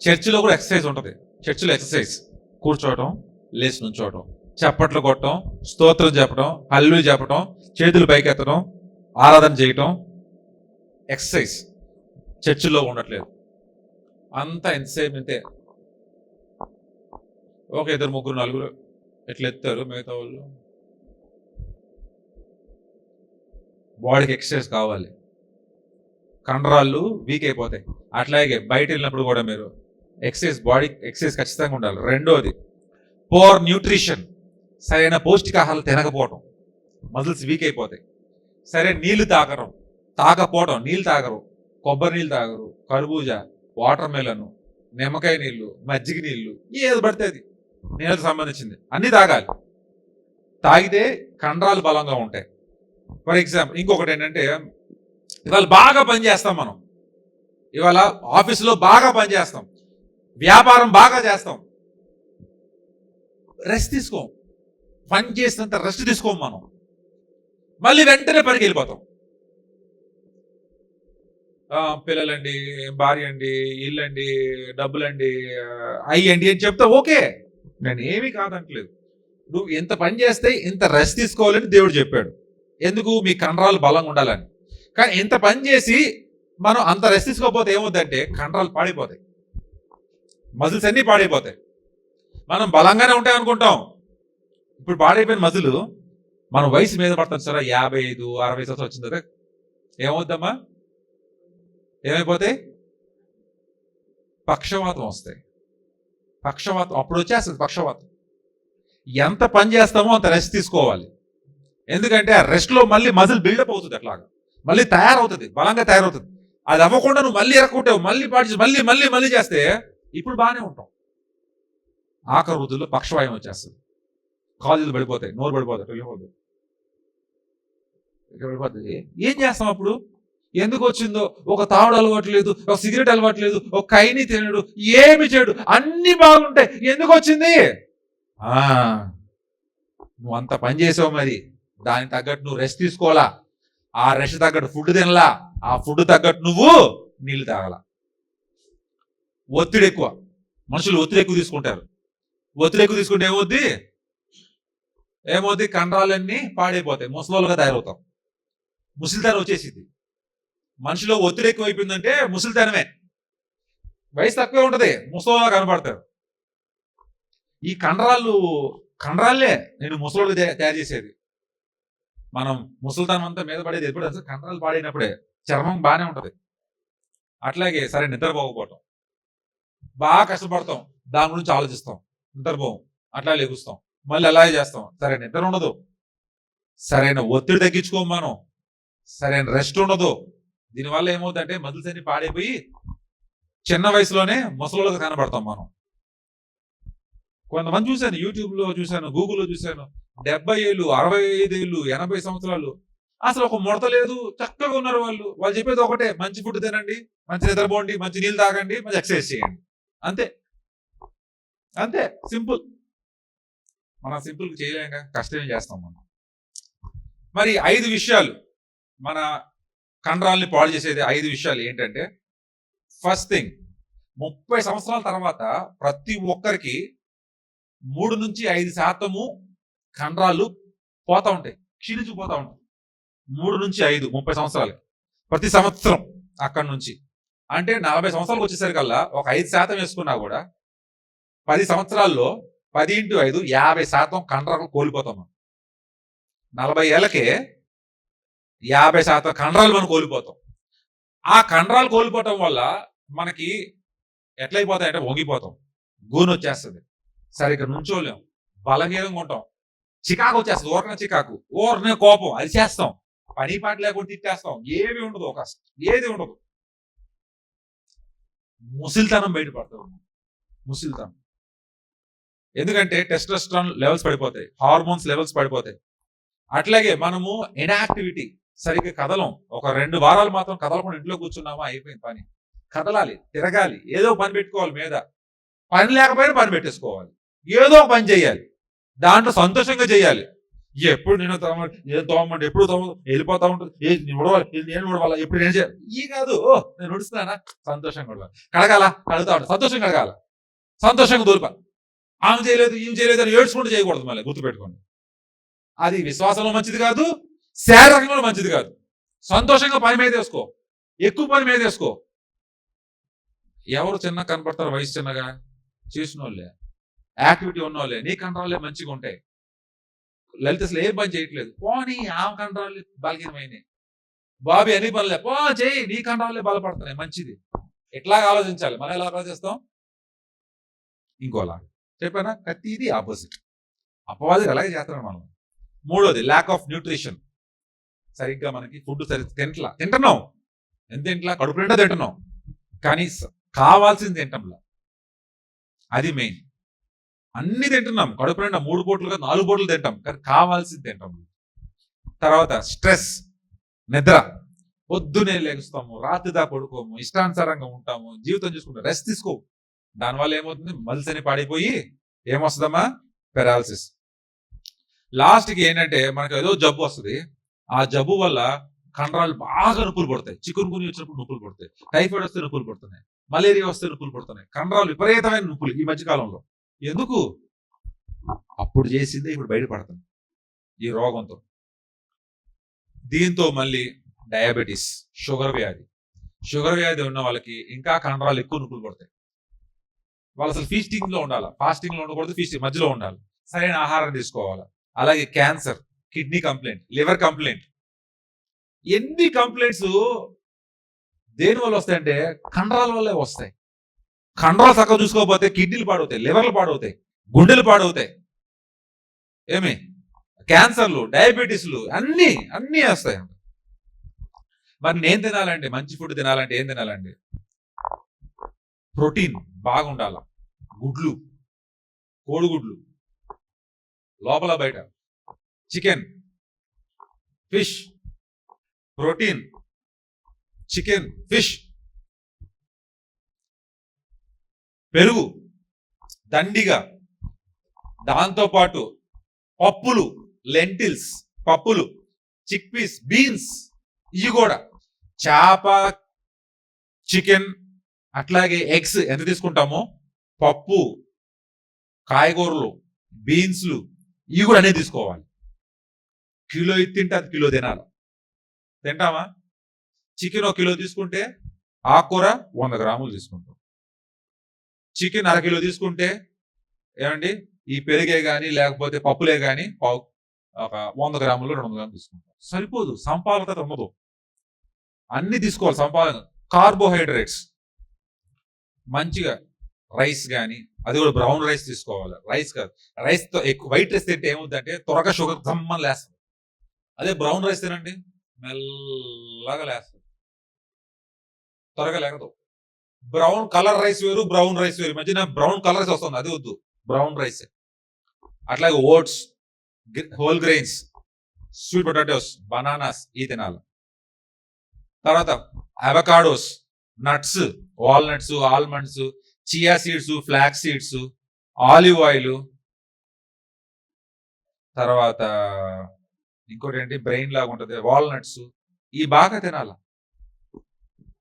Speaker 1: చర్చిలో కూడా ఎక్సర్సైజ్ ఉంటుంది. చర్చిలో ఎక్సర్సైజ్ కూర్చోవటం, లేచి నుంచోవటం, చప్పట్లు కొట్టడం, స్తోత్రం చెప్పడం, హల్లెలూయా చెప్పడం, చేతులు పైకెత్తడం, ఆరాధన చేయటం, ఎక్సర్సైజ్ చర్చిలో ఉండట్లేదు. అంతా ఎంతసేపు ఇంతే. ఒక 2, 3, 4 ఎట్లా ఎత్తారు మిగతా వాళ్ళు. బాడీకి ఎక్సర్సైజ్ కావాలి. కండరాళ్ళు వీక్ అయిపోతాయి. అట్లాగే బయట వెళ్ళినప్పుడు కూడా మీరు ఎక్సర్సైజ్, బాడీ ఎక్సర్సైజ్ ఖచ్చితంగా ఉండాలి. రెండోది పోర్ న్యూట్రిషన్. సరైన పౌష్టికాహారాలు తినకపోవటం, మజిల్స్ వీక్ అయిపోతాయి. సరే నీళ్లు తాగకపోవటం, నీళ్ళు తాగరు, కొబ్బరి నీళ్ళు తాగరు, కర్బూజా, వాటర్ మెలను, నిమ్మకాయ నీళ్లు, మజ్జిగ నీళ్లు, ఏది పడితే అది నీళ్ళకి సంబంధించింది అన్నీ తాగాలి. తాగితే కండరాలు బలంగా ఉంటాయి. ఫర్ ఎగ్జాంపుల్ ఇంకొకటి ఏంటంటే, ఇవాళ బాగా పనిచేస్తాం మనం, ఇవాళ ఆఫీసులో బాగా పనిచేస్తాం, వ్యాపారం బాగా చేస్తాం, రెస్ట్ తీసుకోం. పని చేసినంత రెస్ట్ తీసుకోం మనం, మళ్ళీ వెంటనే పనికి వెళ్ళిపోతాం. పిల్లలండి, భార్య అండి, ఇల్లండి, డబ్బులండి, అయ్యండి అని చెప్తా. ఓకే, నేను ఏమీ కాదంటలేదు. నువ్వు ఇంత పని చేస్తే ఇంత రెస్ట్ తీసుకోవాలని దేవుడు చెప్పాడు. ఎందుకు? మీ కండరాలు బలంగా ఉండాలని. కానీ ఇంత పని చేసి మనం అంత రెస్ట్ తీసుకోకపోతే ఏమవుతుందంటే కండరాలు పాడైపోతాయి, మజిల్స్ అన్నీ పాడైపోతాయి. మనం బలంగానే ఉంటాయి అనుకుంటాం. ఇప్పుడు పాడైపోయిన మజిల్ మనం వయసు మీద పడతాం సరే, 55, 60 సంవత్సరాలు వచ్చిన తర్వాత ఏమవుద్దమ్మా? ఏమైపోతాయి? పక్షవాతం వస్తాయి. పక్షవాతం అప్పుడు వచ్చేస్తుంది. పక్షవాతం ఎంత పని చేస్తామో అంత రెస్ట్ తీసుకోవాలి. ఎందుకంటే ఆ రెస్ట్లో మళ్ళీ మజిల్ బిల్డప్ అవుతుంది, అట్లాగా మళ్ళీ తయారవుతుంది, బలంగా తయారవుతుంది. అది అవ్వకుండా నువ్వు మళ్ళీ ఎరక్కుంటావు, మళ్ళీ పాటి మళ్ళీ మళ్ళీ మళ్ళీ చేస్తే ఇప్పుడు బాగానే ఉంటాం. ఆఖరి రోజుల్లో పక్షవాయం వచ్చేస్తుంది, కాలేజీలు పడిపోతాయి, నోరు పడిపోతాయి, వెళ్ళిపోతుంది. ఏం చేస్తాం అప్పుడు? ఎందుకు వచ్చిందో? ఒక తాగుడు అలవాటు లేదు, ఒక సిగరెట్ అలవాటు లేదు, ఒక కైని తినడు, ఏమి చేయడు, అన్ని బాగుంటాయి. ఎందుకు వచ్చింది? నువ్వు అంత పని చేసావు, మరి దానికి తగ్గట్టు నువ్వు రెస్ట్ తీసుకోవాలా, ఆ రెస్ట్ తగ్గట్టు ఫుడ్ తినలా, ఆ ఫుడ్ తగ్గట్టు నువ్వు నీళ్ళు తాగల. ఒత్తిడి ఎక్కువ, మనుషులు ఒత్తిడి ఎక్కువ తీసుకుంటారు. ఒత్తిడి ఎక్కువ తీసుకుంటే ఏమవుద్ది? కండరాలన్నీ పాడైపోతాయి, ముసలోళ్ళుగా తయారవుతాం, ముసలితనం వచ్చేసింది. మనిషిలో ఒత్తిడి ఎక్కువ అయిపోయిందంటే ముసలితనమే. వయసు తక్కువే ఉంటది, ముసలోళ్ళగా కనపడతారు. ఈ కండరాలే నేను ముసలోళ్ళు తయారు చేసేది. మనం ముసలితనం అంతా మీద పడేది ఎప్పుడు? కండరాలు పాడైనప్పుడే. చర్మం బాగానే ఉంటది. అట్లాగే సరే నిద్రపోకపోవటం, బాగా కష్టపడతాం, దాని గురించి ఆలోచిస్తాం, నిద్రపోం, అట్లా లెగుస్తాం, మళ్ళీ అలాగే చేస్తాం, సరే నిద్ర ఉండదు, సరైన ఒత్తిడి తగ్గించుకోం మనం, సరైన రెస్ట్ ఉండదు. దీనివల్ల ఏమవుతుందంటే మజిల్స్ అన్ని పాడైపోయి చిన్న వయసులోనే ముసలోళ్ళగా కనబడతాం మనం. కొంతమంది చూశాను, యూట్యూబ్లో చూశాను, గూగుల్లో చూశాను, 70 ఏళ్ళు, 65 ఏళ్ళు, 80 సంవత్సరాలు, అసలు ఒక ముడత లేదు, చక్కగా ఉన్నారు. వాళ్ళు చెప్పేది ఒకటే, మంచి ఫుడ్ తినండి, మంచి నిద్రపోండి, మంచి నీళ్ళు తాగండి, మంచి ఎక్సర్సైజ్ చేయండి, అంతే అంతే, సింపుల్. మనం సింపుల్ చేయలేక కష్టమే చేస్తాం మనం. మరి 5 విషయాలు మన కండరాల్ని పాడు చేసేది 5 విషయాలు ఏంటంటే, ఫస్ట్ థింగ్, 30 సంవత్సరాల తర్వాత ప్రతి ఒక్కరికి 3 నుంచి 5% కండరాలు పోతా ఉంటాయి, క్షీణించిపోతా ఉంటాయి. 3 నుంచి 5, 30 సంవత్సరాలు ప్రతి సంవత్సరం. అక్కడి నుంచి అంటే 40 సంవత్సరాలకు వచ్చేసరికల్లా ఒక 5% వేసుకున్నా కూడా 10 సంవత్సరాల్లో 10 × 5 50% కండరాలు కోల్పోతాం. 40 ఏళ్ళకే 50% కండరాలు మనం కోల్పోతాం. ఆ కండరాలు కోల్పోవటం వల్ల మనకి ఎట్లయిపోతాయంటే వంగిపోతాం, గూను వచ్చేస్తుంది, సరిగ్గా నుంచోలేం, బలహీనంగా ఉంటాం, చికాకు వచ్చేస్తుంది, ఊరకనే చికాకు, ఊరనే కోపం, అది చేస్తాం, పని పాట లేకుండా తిట్టేస్తాం, ఏమి ఉండదు, ఒక ఏది ఉండదు. ముసిల్తనం బయటపడతాం, ముసిల్తనం. ఎందుకంటే టెస్టోస్టెరాన్ లెవెల్స్ పడిపోతాయి, హార్మోన్స్ లెవెల్స్ పడిపోతాయి. అట్లాగే మనము ఇన్యాక్టివిటీ, సరిగ్గా కదలం. ఒక 2 వారాలు మాత్రం కదలకుండా ఇంట్లో కూర్చున్నామా, అయిపోయింది పని. కదలాలి, తిరగాలి, ఏదో పని పెట్టుకోవాలి మీద. పని లేకపోయినా పని పెట్టేసుకోవాలి, ఏదో పని చేయాలి, దాంట్లో సంతోషంగా చేయాలి. ఎప్పుడు నేను తోమంటే ఎప్పుడు వెళ్ళిపోతా ఉంటుంది, నేను ఉడవాలి, ఎప్పుడు నేను చేయాలి, ఈ కాదు, నేను ఉడుస్తున్నానా, సంతోషంగా ఉడవాలి, కడుగుతా ఉంటా, సంతోషంగా కడగాల, సంతోషంగా దొరిపాలి. ఆమె చేయలేదు, ఈమె చేయలేదు అని ఏడ్చుకుంటూ చేయకూడదు. మళ్ళీ గుర్తుపెట్టుకోండి, అది విశ్వాసంలో మంచిది కాదు, శారీరకంగా మంచిది కాదు. సంతోషంగా పని మీద వేసుకో, ఎక్కువ పని మీద వేసుకో. ఎవరు చిన్నగా కనపడతారు? వయసు చిన్నగా చేసిన వాళ్ళే, యాక్టివిటీ ఉన్న వాళ్ళే, నీ కండరాలే మంచిగా ఉంటాయి. లలిత అసలు ఏ పని చేయట్లేదు, పోనీ ఆమె కండరాలే బలహీనమైనవి, బాబీ అన్ని పనులే పో చేయి, నీ కండరాలే బలపడుతున్నాయి, మంచిది. ఎట్లాగా ఆలోచించాలి. మనం ఎలా ఆలోచిస్తాం? ఇంకోలా చెప్పానా? ప్రతిదీ ఆపోజిట్, అపవాది అలాగే చేస్తాడు మనం. 3వది ల్యాక్ ఆఫ్ న్యూట్రిషన్. సరిగ్గా మనకి ఫుడ్ సరిగ్గా తింటున్నాం, ఎంత తింటలా, కడుపు నిండా తింటున్నాం, కానీ కావాల్సింది తింటంలా, అది మెయిన్. అన్ని తింటున్నాం, కడుపు నిండా 3 పూటలుగా 4 పూటలు తింటాం, కానీ కావాల్సింది తింటాం. తర్వాత స్ట్రెస్, నిద్ర, పొద్దునే లెగుస్తాము, రాత్రి దాకా పడుకోము, ఇష్టానుసారంగా ఉంటాము, జీవితం చూసుకుంటాం, రెస్ట్ తీసుకో. దానివల్ల ఏమవుతుంది? మల్సని పాడైపోయి ఏమొస్తుందమ్మా? పెరాలసిస్. లాస్ట్కి ఏంటంటే మనకు ఏదో జబ్బు వస్తుంది, ఆ జబ్బు వల్ల కండరాలు బాగా నొప్పులు పడతాయి. చికెన్ గుని వచ్చినప్పుడు నొప్పులు పడతాయి, టైఫాయిడ్ వస్తే నొప్పులు పడుతున్నాయి, మలేరియా వస్తే నొప్పులు పడుతున్నాయి, కండరాలు విపరీతమైన నొప్పులు ఈ మధ్యకాలంలో. ఎందుకు? అప్పుడు చేసిందే ఇప్పుడు బయటపడుతుంది ఈ రోగంతో. దీంతో మళ్ళీ డయాబెటీస్, షుగర్ వ్యాధి ఉన్న వాళ్ళకి ఇంకా కండరాలు ఎక్కువ నొప్పులు పడతాయి. వాళ్ళు అసలు ఫీస్టింగ్ లో ఉండాలి, ఫాస్టింగ్ లో ఉండకూడదు, ఫీస్టింగ్ మధ్యలో ఉండాలి, సరైన ఆహారం తీసుకోవాలి. అలాగే cancer, kidney complaint, liver complaint, ఎన్ని కంప్లైంట్స్ దేని వల్ల వస్తాయంటే కండరాల వల్లే వస్తాయి. కండరాలు చక్కగా చూసుకోకపోతే కిడ్నీలు పాడవుతాయి, లివర్లు పాడవుతాయి, గుండెలు పాడవుతాయి, ఏమి క్యాన్సర్లు, డయాబెటీస్లు అన్నీ వస్తాయి. మరి నేను తినాలంటే, మంచి ఫుడ్ తినాలంటే ఏం తినాలండి? ప్రోటీన్ బాగుండాల, గుడ్లు, కోడిగుడ్లు లోపల బయట, chicken, fish, protein, chicken, fish, పెరుగు దండిగా, దాంతోపాటు పప్పులు, లెంటిల్స్ పప్పులు, చిక్ పీస్, బీన్స్, ఇవి కూడా, చేప, చికెన్, అట్లాగే ఎగ్స్ ఎంత తీసుకుంటామో, పప్పు, కాయగూరలు, బీన్స్లు, ఇవి కూడా అనేది తీసుకోవాలి. కిలో ఇది తింటే అది కిలో తినాలి. తింటామా? చికెన్ 1 కిలో తీసుకుంటే ఆకుకూర 100 గ్రాములు తీసుకుంటాం. చికెన్ 1/2 కిలో తీసుకుంటే ఏమండి ఈ పెరిగే కానీ లేకపోతే పప్పులే కానీ ఒక 100 గ్రాములు 200 గ్రాములు తీసుకుంటాం. సరిపోదు, సంపాదన ఉండదు. అన్ని తీసుకోవాలి సంపాదన. కార్బోహైడ్రేట్స్ మంచిగా, రైస్ కానీ, అది కూడా బ్రౌన్ రైస్ తీసుకోవాలి. రైస్ కాదు, రైస్తో ఎక్కువ వైట్ రైస్ తింటే ఏముందంటే త్వరగా షుగర్ జమ్మని లేస్తుంది. అదే బ్రౌన్ రైస్ తినండి, మెల్లగా లేస్తుంది, త్వరగా లేకదు. బ్రౌన్ కలర్ రైస్ వేరు, బ్రౌన్ రైస్ వేరు. మధ్యన బ్రౌన్ కలర్ రైస్ వస్తుంది, అది వద్దు, బ్రౌన్ రైస్. అట్లాగే oats, whole grains, sweet potatoes, bananas, ఈ తినాలి. తర్వాత avocados, nuts, walnuts, almonds, chia seeds, flax seeds, olive oil, తర్వాత ఇంకోటి ఏంటి బ్రెయిన్ లాగా ఉంటుంది వాల్నట్స్, ఈ బాగా తినాల.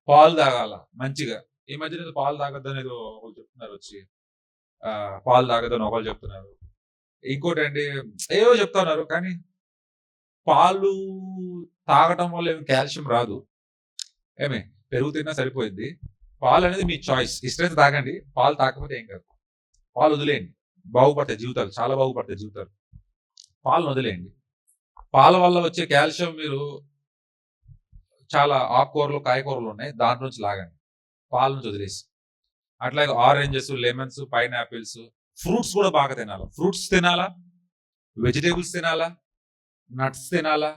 Speaker 1: పాలు తాగాల మంచిగా. ఈ మధ్యన పాలు తాగద్దని ఏదో ఒకళ్ళు చెప్తున్నారు, వచ్చి పాలు తాగద్దని ఒకళ్ళు చెప్తున్నారు, ఇంకోటి అండి ఏవో చెప్తున్నారు. కానీ పాలు తాగటం వల్ల ఏమి కాల్షియం రాదు, ఏమే పెరుగు తిన్నా సరిపోయింది. పాలు అనేది మీ చాయిస్, ఇష్టమైతే తాగండి, పాలు తాగకపోతే ఏం కాదు. పాలు వదిలేయండి, బాగుపడతాయి జీవితాలు, చాలా బాగుపడతాయి జీవితాలు. పాలను వదిలేయండి. పాల వల్ల వచ్చే కాల్షియం మీరు చాలా ఆకుకూరలు, కాయకూరలు ఉన్నాయి, దాంట్లో నుంచి లాగండి, పాల నుంచి వదిలేసి. అట్లాగే ఆరెంజెస్, లెమన్స్, పైనాపిల్స్, ఫ్రూట్స్ కూడా బాగా తినాలా. ఫ్రూట్స్ తినాలా, వెజిటేబుల్స్ తినాలా, నట్స్ తినాలా,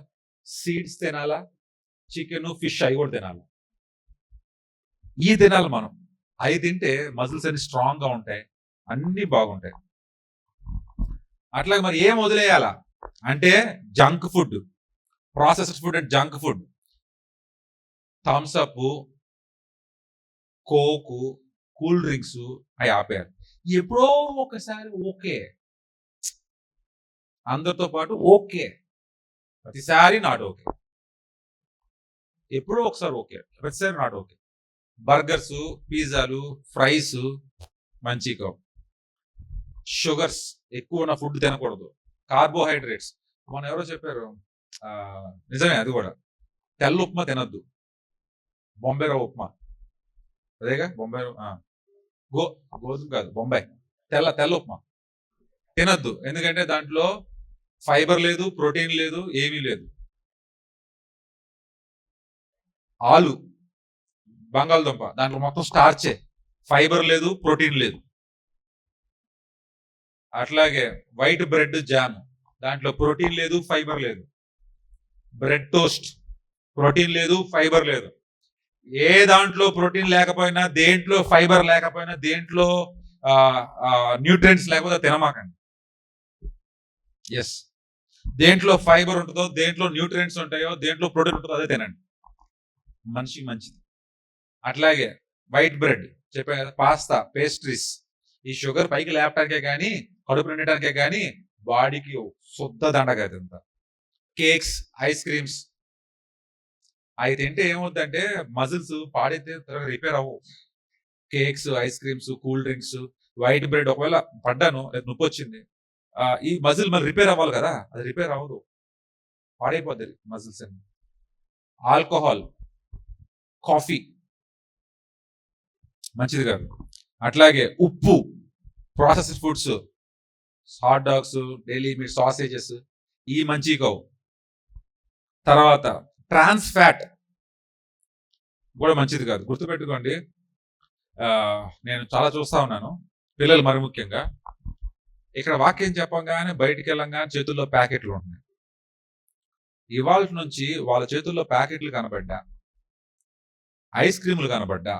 Speaker 1: సీడ్స్ తినాలా, చికెన్, ఫిష్ అవి కూడా తినాలి. ఈ తినాలి మనం. అవి తింటే మజిల్స్ అన్ని స్ట్రాంగ్ గా ఉంటాయి, అన్ని బాగుంటాయి. అట్లాగే మరి ఏం వదిలేయాలా అంటే junk food, processed food and junk food, Thums Up, Coke, cool drinks అవి ఆపేయాలి. ఎప్పుడో ఒకసారి ఓకే, అందరితో పాటు ఓకే, ప్రతిసారి నాట్ ఓకే. ఎప్పుడో ఒకసారి ఓకే, ప్రతిసారి నాట్ ఓకే. బర్గర్స్, పిజ్జాలు, ఫ్రైస్ మంచిగా. షుగర్స్ ఎక్కువ ఉన్న ఫుడ్ తినకూడదు. కార్బోహైడ్రేట్స్, మన ఎవరో చెప్పారు, నిజమే అది కూడా. తెల్ల ఉప్మా తినద్దు, బొంబాయి రవ్వ ఉప్మా, అదేగా బొంబాయి, గోధుమ కాదు బొంబాయి, తెల్ల ఉప్మా తినద్దు. ఎందుకంటే దాంట్లో ఫైబర్ లేదు, ప్రోటీన్ లేదు, ఏమీ లేదు. ఆలు, బంగాళదుంప, దాంట్లో మొత్తం స్టార్చే, ఫైబర్ లేదు, ప్రోటీన్ లేదు. అట్లాగే వైట్ బ్రెడ్ జామ్, దాంట్లో ప్రోటీన్ లేదు, ఫైబర్ లేదు. బ్రెడ్ టోస్ట్, ప్రోటీన్ లేదు, ఫైబర్ లేదు. ఏ దాంట్లో ప్రోటీన్ లేకపోయినా, దేంట్లో ఫైబర్ లేకపోయినా, దేంట్లో న్యూట్రియంట్స్ లేకపోతే తినమాకండి. ఎస్, దేంట్లో ఫైబర్ ఉంటుందో, దేంట్లో న్యూట్రియంట్స్ ఉంటాయో, దేంట్లో ప్రోటీన్ ఉంటుందో అదే తినండి, మనిషికి మంచిది. అట్లాగే వైట్ బ్రెడ్ చెప్పాను కదా, పాస్తా, పేస్ట్రీస్, ఈ షుగర్ పైకి లేపటానికే కానీ, కడుపు నిండటానికే కానీ, బాడీకి శుద్ధ దండగా తింత. కేక్స్, ఐస్ క్రీమ్స్ అవి తింటే ఏమవుతుందంటే మజిల్స్ పాడైతే త్వరగా రిపేర్ అవ్వవు. Cakes, ice creams, cool drinks, white bread, ఒకవేళ పడ్డాను లేదా నొప్పి వచ్చింది, ఈ మజిల్ మళ్ళీ రిపేర్ అవ్వాలి కదా, అది రిపేర్ అవ్వదు, పాడైపోద్ది మజిల్స్ అన్ని. ఆల్కహాల్, కాఫీ మంచిది కాదు. అట్లాగే ఉప్పు, processed foods, hot dogs, daily meet, sausages, ఈ మంచి కావు. తర్వాత ట్రాన్స్ ఫ్యాట్ కూడా మంచిది కాదు. గుర్తుపెట్టుకోండి, నేను చాలా చూస్తా ఉన్నాను, పిల్లలు మరి ముఖ్యంగా. ఇక్కడ వాక్యం చెప్పంగానే బయటికి వెళ్ళంగానే చేతుల్లో ప్యాకెట్లు ఉంటున్నాయి. ఇవాళ నుంచి వాళ్ళ చేతుల్లో ప్యాకెట్లు కనబడ్డా, ఐస్ క్రీములు కనబడ్డా,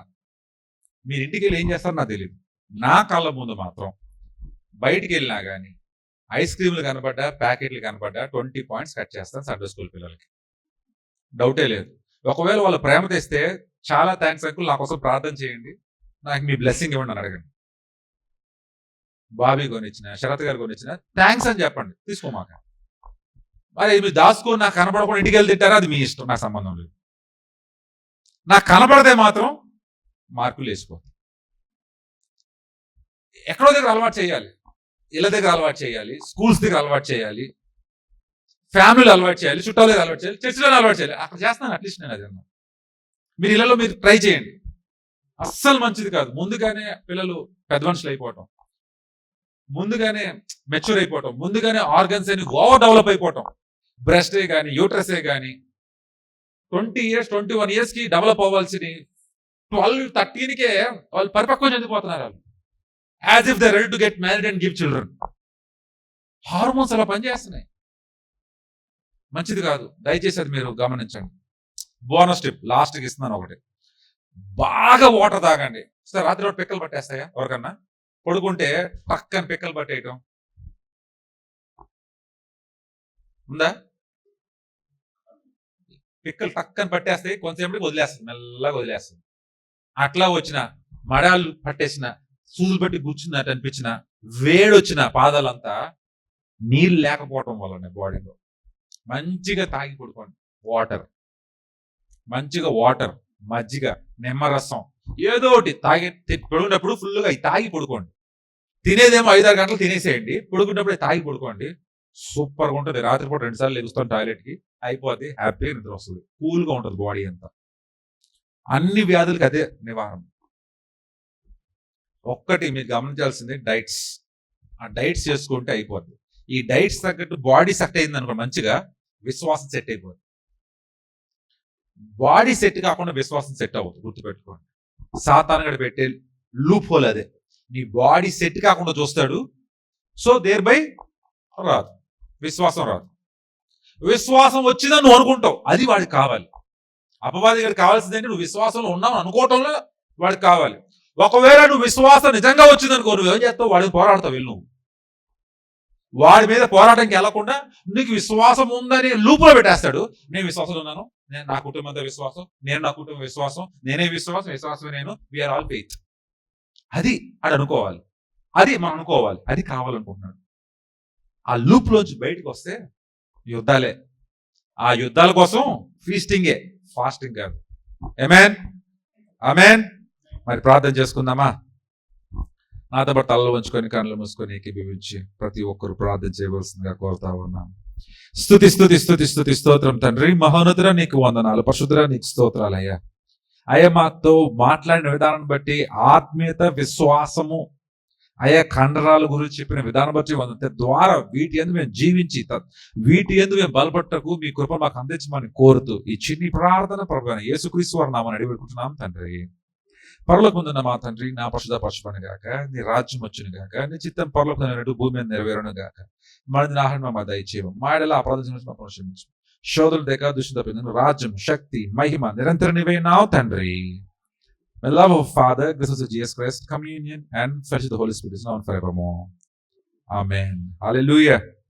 Speaker 1: మీరు ఇంటికి వెళ్ళి ఏం చేస్తారో నాకు తెలియదు. నా కళ్ళ ముందు మాత్రం బయటికి వెళ్ళినా కానీ ఐస్ క్రీములు కనబడ్డా, ప్యాకెట్లు కనబడ్డా 20 పాయింట్స్ కట్ చేస్తాను సండే స్కూల్ పిల్లలకి, డౌటే లేదు. ఒకవేళ వాళ్ళు ప్రేమ తెస్తే చాలా థ్యాంక్స్ అంకుల్, నా కోసం ప్రార్థన చేయండి, నాకు మీ బ్లెస్సింగ్ ఇవ్వండి అని అడగండి. బాబీ కొనిచ్చిన, శరత్ గారు కొనిచ్చిన థ్యాంక్స్ అని చెప్పండి, తీసుకోమాక. మరి మీరు దాచుకొని నాకు కనపడకుండా ఇంటికి వెళ్ళి తింటారా, అది మీ ఇష్టం, నాకు సంబంధం లేదు. నాకు కనపడితే మాత్రం మార్కులు వేసుకో. ఎక్కడో దగ్గర అలవాటు చేయాలి, ఇళ్ళ దగ్గర అలవాటు చేయాలి, స్కూల్స్ దగ్గర అలవాటు చేయాలి, ఫ్యామిలీలో అలవాటు చేయాలి, చుట్టాల దగ్గర అలవాటు చేయాలి, చర్చిలో అలవాటు చేయాలి. అక్కడ చేస్తాను అట్లీస్ట్ నేను. అది మీరు ఇళ్ళలో మీరు ట్రై చేయండి. అస్సలు మంచిది కాదు. ముందుగానే పిల్లలు పెద్ద మనుషులు అయిపోవటం, ముందుగానే మెచ్యూర్ అయిపోవటం, ముందుగానే ఆర్గన్స్ అని ఓవర్ డెవలప్ అయిపోవటం. బ్రెస్టే కానీ యూట్రసే కానీ 20 years 21 years కి డెవలప్ అవ్వాల్సిన 12-13కే వాళ్ళు పరిపక్వం చెందిపోతున్నారు. వాళ్ళు as if they ready to get married and give children. Hormones అలా పనిచేస్తున్నాయి, మంచిది కాదు. దయచేసి అది మీరు గమనించండి. బోనస్ టిప్ లాస్ట్కి ఇస్తున్నాను ఒకటి, బాగా వాటర్ తాగండి. సార్ రాత్రి పిక్కలు పట్టేస్తాయా ఎవరికన్నా? పడుకుంటే పక్కన పిక్కలు పట్టేయటం ఉందా? పిక్కలు టక్కని పట్టేస్తాయి, కొంతసేపటికి వదిలేస్తుంది, మెల్లగా వదిలేస్తుంది. అట్లా వచ్చిన మడాలు పట్టేసిన, సూదులు పట్టి కూర్చున్నట్టు అనిపించిన, వేడి వచ్చిన పాదాలంతా నీళ్ళు లేకపోవటం వల్లనే బాడీలో మంచిగా తాగి పడుకోండి. వాటర్, మంచిగా వాటర్, మజ్జిగ, నిమ్మరసం ఏదో ఒకటి తాగి పడుకున్నప్పుడు ఫుల్గా తాగి పడుకోండి. తినేదేమో 5-6 గంటలు తినేసేయండి, పడుకున్నప్పుడే తాగి పడుకోండి. సూపర్గా ఉంటుంది. రాత్రిపూట 2 సార్లు లెగుస్తాం టాయిలెట్కి, అయిపోద్ది, హ్యాపీగా నిద్ర వస్తుంది, కూల్గా ఉంటుంది బాడీ అంతా. అన్ని వ్యాధులకి అదే నివారణ. ఒక్కటి మీరు గమనించాల్సింది డైట్స్. ఆ డైట్స్ చేసుకుంటే అయిపోద్ది. ఈ డైట్స్ తగ్గట్టు బాడీ సెట్ అయింది అనుకో, మంచిగా విశ్వాసం సెట్ అయిపోద్ది. బాడీ సెట్ కాకుండా విశ్వాసం సెట్ అవ్వదు, గుర్తుపెట్టుకోండి. సాతానుగాడు పెట్టే లూప్ హోల్ అదే. నీ బాడీ సెట్ కాకుండా చూస్తాడు, సో దేర్ బై రాదు, విశ్వాసం రాదు. విశ్వాసం వచ్చిందని నువ్వు అనుకుంటావు, అది వాడికి కావాలి. అపవాది గారికి కావాల్సిందంటే నువ్వు విశ్వాసంలో ఉన్నావు అనుకోవటంలో వాడికి కావాలి. ఒకవేళ నువ్వు విశ్వాసం నిజంగా వచ్చిందనుకో, నువ్వేం చేస్తావు? వాడిని పోరాడతావు. వెళ్ళి నువ్వు వాడి మీద పోరాటంకి వెళ్లకుండా నీకు విశ్వాసం ఉందని లూపులో పెట్టేస్తాడు. నేను విశ్వాసంలో ఉన్నాను, నేను నా కుటుంబం అంతా విశ్వాసం, నేను నా కుటుంబం విశ్వాసం, నేనే విశ్వాసం, విశ్వాసమే నేను, వీఆర్ ఆల్ ఫెయిత్. అది అది అనుకోవాలి, అది మనం అనుకోవాలి, అది కావాలనుకుంటున్నాడు. ఆ లూప్ లోంచి బయటకు వస్తే యుద్ధాలే. ఆ యుద్ధాల కోసం ఫీస్టింగే, ఫాస్టింగ్ కాదు. ఆమేన్, ఆమేన్. మరి ప్రార్థన చేసుకుందామా? నాతో పాటు తలలో ఉంచుకొని కళ్ళు మూసుకొని ఏకీభవించి ప్రతి ఒక్కరు ప్రార్థన చేయవలసిందిగా కోరుతా ఉన్నాను. స్తుతి స్తుతి స్తుతి స్తుతి స్తోత్రం తండ్రి, మహోన్నతుడా నీకు వందనాలు, పరిశుద్ధుడా నీకు స్తోత్రాలు అయ్యా. అయ్యా మాతో మాట్లాడిన విధానం బట్టి ఆత్మీయత, విశ్వాసము, అయ్యా కండరాల గురించి చెప్పిన విధానం బట్టి ద్వారా వీటి యందు మేము జీవించి వీటి యందు మేము బలపట్టకు మీ కృప మాకు అందించమని కోరుతూ ఈ చిన్ని ప్రార్థన ప్రభువైన యేసుక్రీస్తు వారి నామమున అడిగిపెట్టుకుంటున్నాం తండ్రి. పరలోకమందున్న మా తండ్రి, నా పరిశుద్ధపరచబడును గాక, నీ రాజ్యం వచ్చును గాక, నీ చిత్తం పరలోకమందు భూమి మీద నెరవేరును గాక. మన ఆహారం మా దయచేయము, మా ఎడల అపరాధం క్షమించు, శోధులు దేక దుష్ట రాజ్యం, శక్తి, మహిమ నిరంతరం నీవైనావు తండ్రి. The love of Father, grace of Jesus Christ, communion and fellowship of the Holy Spirit is now and forevermore. Amen. Hallelujah.